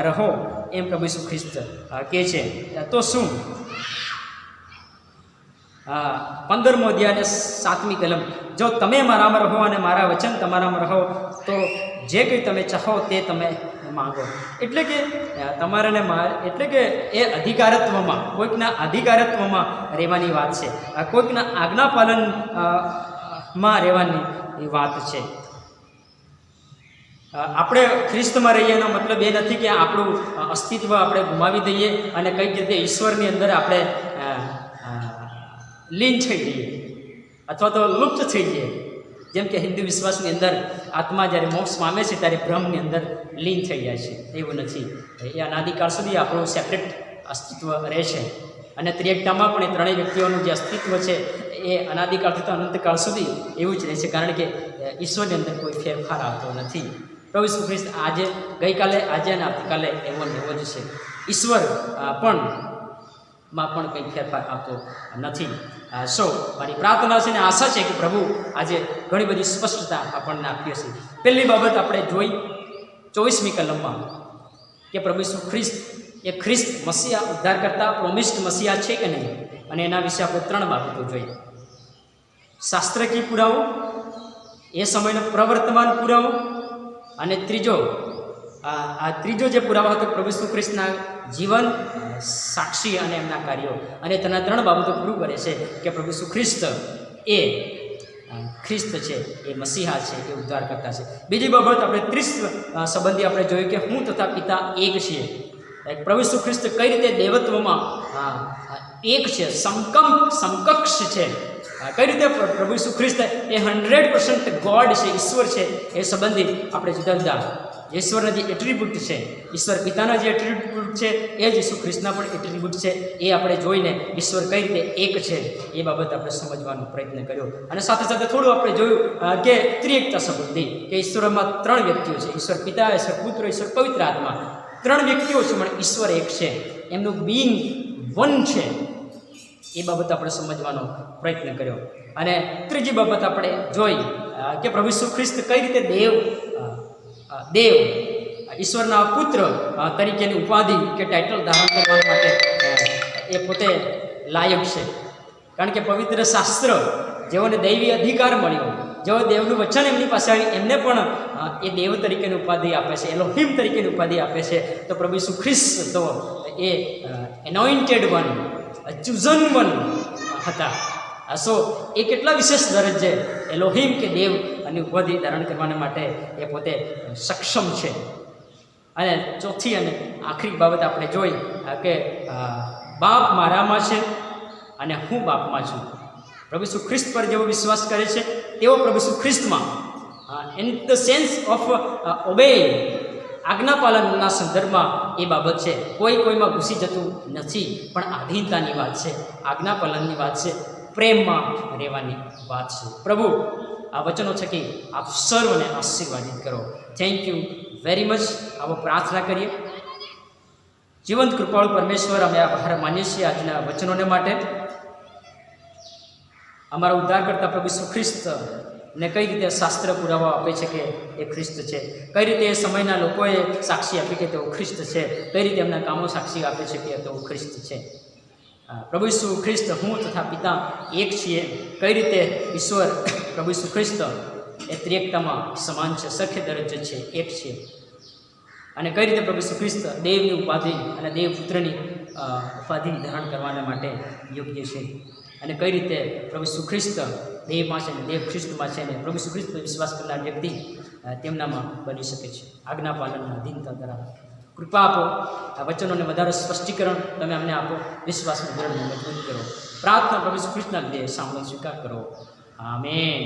રહો, એમ પ્રભુ ઈસુ ખ્રિસ્ત કહે છે. તો શું 15મો અધ્યાય અને 7મી કલમ, જો તમે મારામાં રહો અને મારા વચન તમારામાં રહો તો જે કંઈ તમે ચાહો તે તમે માંગો. એટલે કે તમારે ને એટલે કે એ અધિકારત્વમાં, કોઈકના અધિકારત્વમાં રહેવાની વાત છે, કોઈકના આજ્ઞાપાલનમાં રહેવાની વાત છે. આપણે ખ્રિસ્તમાં રહીએ એનો મતલબ એ નથી કે આપણું અસ્તિત્વ આપણે ગુમાવી દઈએ અને કંઈક રીતે ઈશ્વરની અંદર આપણે લીન થઈ જઈએ અથવા તો લુપ્ત થઈ જઈએ. જેમ કે હિન્દુ વિશ્વાસની અંદર આત્મા જ્યારે મોક્ષ પામે છે ત્યારે બ્રહ્મની અંદર લીન થઈ જાય છે. એવું નથી. એ અનાદિકાળ સુધી આપણું સેપરેટ અસ્તિત્વ રહે છે. અને ત્રિએકતામાં પણ એ ત્રણેય વ્યક્તિઓનું જે અસ્તિત્વ છે એ અનાદિકાળથી તો અનંતકાળ સુધી એવું જ રહે છે, કારણ કે ઈશ્વરની અંદર કોઈ ફેરફાર આવતો નથી. પ્રભુ ઈસુ ખ્રિસ્ત આજે ગઈકાલે, આજે અને આવતીકાલે એવો જ છે. ઈશ્વર પણ માં પણ કંઈ ફેરફાર આવતો નથી. સો મારી પ્રાર્થના છે ને આશા છે કે પ્રભુ આજે ઘણી બધી સ્પષ્ટતા આપણને આપી હશે. પહેલી બાબત આપણે જોઈ 24મી કલમમાં કે પ્રભુ ઈસુ ખ્રિસ્ત એ ખ્રિસ્ત મસીહા ઉદ્ધારકર્તા પ્રોમિસ્ડ મસીહા છે કે નહીં, અને એના વિશે આપણે 3 બાબતો જોઈ. શાસ્ત્રકીય પુરાવો, એ સમયનો પ્રવર્તમાન પુરાવો, અને ત્રીજો જે પુરાવો હતો પ્રભુ ઈસુ ખ્રિસ્તના જીવન, સાક્ષી અને એમના કાર્યો. અને તેના 3 બાબતો પૂરું કરે છે કે પ્રભુ ઈસુ ખ્રિસ્ત એ ખ્રિસ્ત છે, એ મસીહા છે, એ ઉદ્ધારકર્તા છે. બીજી બાબત આપણે 30 સંબંધી આપણે જોયું કે હું તથા પિતા એક છીએ. પ્રભુ ઈસુ ખ્રિસ્ત કઈ રીતે દેવત્વમાં એક છે, સમકક્ષ છે. કઈ રીતે પ્રભુ ઈસુ ખ્રિસ્ત એ 100% ગોડ છે, ઈશ્વર છે, એ સંબંધી આપણે જુદા જુદા ઈશ્વરના જે એટ્રીબ્યુટ છે, ઈશ્વર પિતાના જે એટ્રીબ્યુટ છે એ જ ઈસુ ખ્રિસ્તના પણ એટ્રીબ્યુટ છે. એ આપણે જોઈને ઈશ્વર કઈ રીતે એક છે એ બાબત આપણે સમજવાનો પ્રયત્ન કર્યો. અને સાથે સાથે થોડું આપણે જોયું કે ત્રિએકતા સંબંધી કે ઈશ્વરમાં 3 વ્યક્તિઓ છે, ઈશ્વર પિતા, ઈશ્વર પુત્ર, ઈશ્વર પવિત્ર આત્મા. 3 વ્યક્તિઓ છે પણ ઈશ્વર એક છે, એમનું બીઇંગ વન છે. એ બાબત આપણે સમજવાનો પ્રયત્ન કર્યો. અને ત્રીજી બાબત આપણે જોઈ કે પ્રભુ ઈસુ ખ્રિસ્ત કઈ રીતે દેવ ઈશ્વરના પુત્ર તરીકેની ઉપાધિ કે ટાઇટલ ધારણ કરવા માટે એ પોતે લાયક છે. કારણ કે પવિત્ર શાસ્ત્ર જેઓને દૈવી અધિકાર મળ્યો, જેઓ દેવનું વચન એમની પાસે આવ્યું, એમને પણ એ દેવ તરીકેની ઉપાધિ આપે છે, એલોહિમ તરીકેની ઉપાધિ આપે છે. તો પ્રભુ ઈસુ ખ્રિસ્ત તો એ એનોઇન્ટેડ વન, ચૂઝન વન હતા. સો એ કેટલા વિશેષ દરજ્જે એલોહિમ કે દેવ અને ઉપાધિ ધારણ કરવા માટે એ પોતે સક્ષમ છે. અને ચોથી અને આખરી બાબત આપણે જોઈ કે બાપ મારામાં છે અને હું બાપમાં છું. પ્રભુ ઈસુ ખ્રિસ્ત પર જેવો વિશ્વાસ કરે છે તેવો પ્રભુ ઈસુ ખ્રિસ્તમાં, in the sense of obey, આજ્ઞા પાલનના સંદર્ભમાં એ બાબત છે. કોઈમાં ઘૂસી જતું નથી, પણ આધીનતાની વાત છે, આજ્ઞા પાલનની વાત છે, પ્રેમમાં રહેવાની વાત છે. પ્રભુ આ વચનો થકી આપ સર્વને આશીર્વાદિત કરો. Thank you very much. આવો પ્રાર્થના કરીએ. જીવંત કૃપાળુ પરમેશ્વર, અમે આભાર માનીએ છીએ આજના વચનોને માટે. અમારા ઉદ્ધારકર્તા પ્રભુ ઈસુ ખ્રિસ્ત ને કઈ રીતે શાસ્ત્ર પુરાવા આપે છે કે એ ખ્રિસ્ત છે, કઈ રીતે એ સમયના લોકોએ સાક્ષી આપી કે તેઓ ખ્રિસ્ત છે, કઈ રીતે એમના કામો સાક્ષી આપે છે કે તેઓ ખ્રિસ્ત છે. પ્રભુ ઈસુ ખ્રિસ્ત હું તથા પિતા એક છીએ. કઈ રીતે ઈશ્વર પ્રભુ ઈસુ ખ્રિસ્ત એ ત્રિએકતામાં સમાન છે, સખ્ય દરજ્જે છે, એક છે. અને કઈ રીતે પ્રભુ ઈસુ ખ્રિસ્ત દેવની ઉપાધિ અને દેવપુત્રની ઉપાધિ ધારણ કરવાના માટે યોગ્ય છે. અને કઈ રીતે પ્રભુ ઈસુ ખ્રિસ્ત દેવમાં છે ને દેવ ખ્રિસ્તમાં છે ને પ્રભુ ઈસુ ખ્રિસ્ત પર વિશ્વાસ કરનાર વ્યક્તિ તેમનામાં બની શકે છે. આજ્ઞા પાલનના અધીનતા ધરાવે. કૃપા આપો. આ વચનોને વધારે સ્પષ્ટીકરણ તમે અમને આપો. વિશ્વાસને દ્રઢ મજબૂત કરો. પ્રાર્થના પ્રભુ ઈસુ ખ્રિસ્તના લીધે સાંભળો સ્વીકાર કરો. આમેન.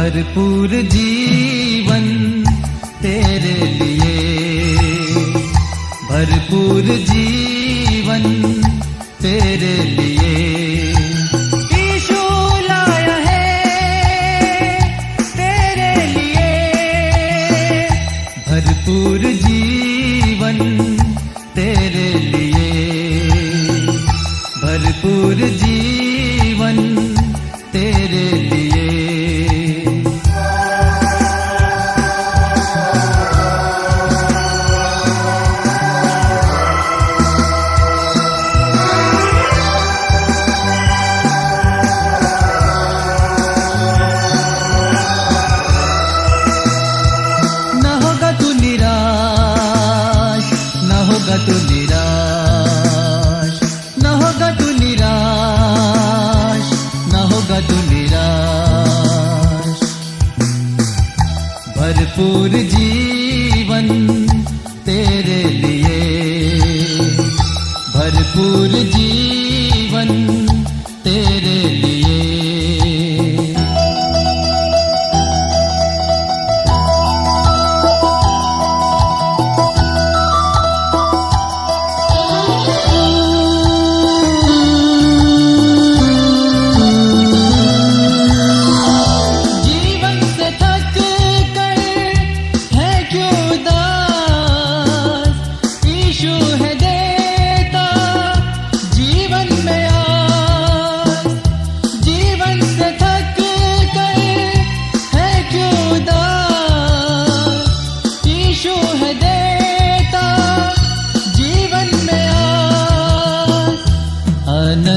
भरपूर जीवन तेरे लिए, भरपूर जीवन तेरे लिए यीशु लाया है तेरे लिए। भरपूर जीवन तेरे लिए, भरपूर जीवन तेरे लिए। तू निराश न होगा, तू निराश न होगा, तू निराश। भरपूर जीवन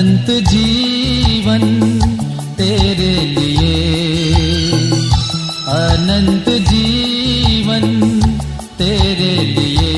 अनंत जीवन तेरे लिए, अनंत जीवन तेरे लिए।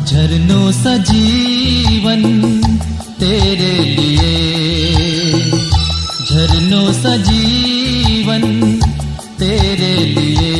झरनों सा जीवन तेरे लिए, झरनों सा जीवन तेरे लिए।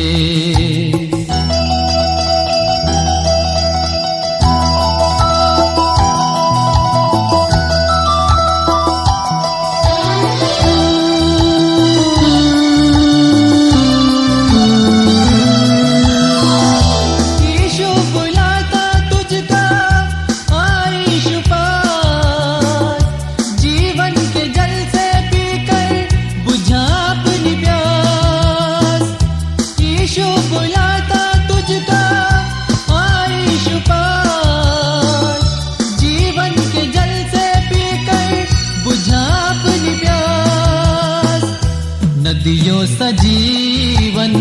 नदियों सा जीवन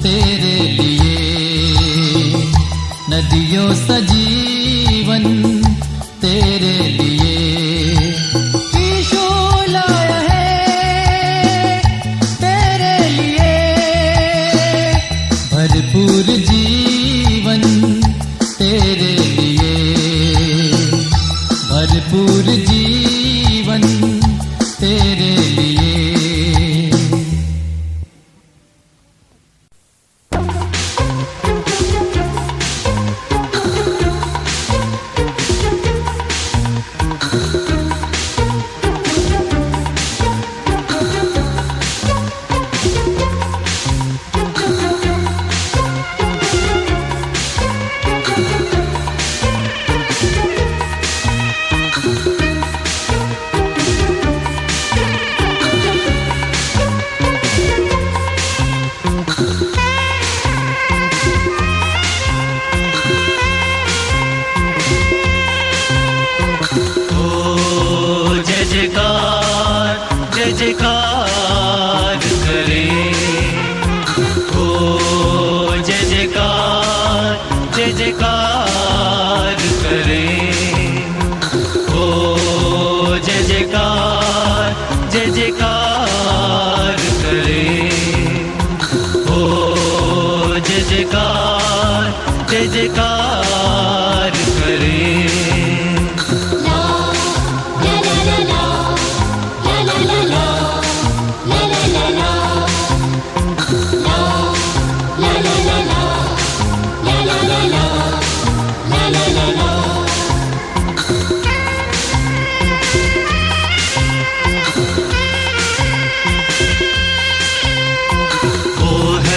तेरे लिए, नदियों सा जीवन तेरे लिए। यीशु लाया है तेरे लिए भरपूर जीवन तेरे लिए, भरपूर जीवन तेरे लिए। जयकार करे, ओ जय जयकार करे, ओ जय जयकार करे, ओ जय जयकार करे।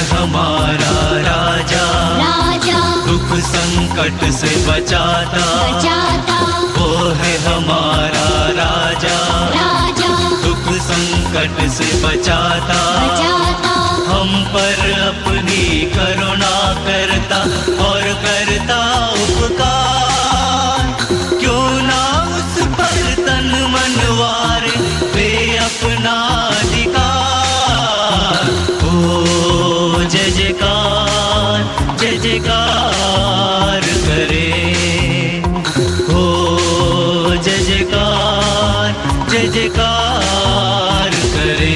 हमारा राजा, राजा दुख संकट से बचाता, बचाता। वो है हमारा राजा, राजा दुख संकट से बचाता, बचाता। हम पर अपनी करुणा करता और करता उपकार। क्यों ना उस पर तन मनवारे वे अपना अधिकार। ओ जय जयकार करे, हो जय जयकार करे।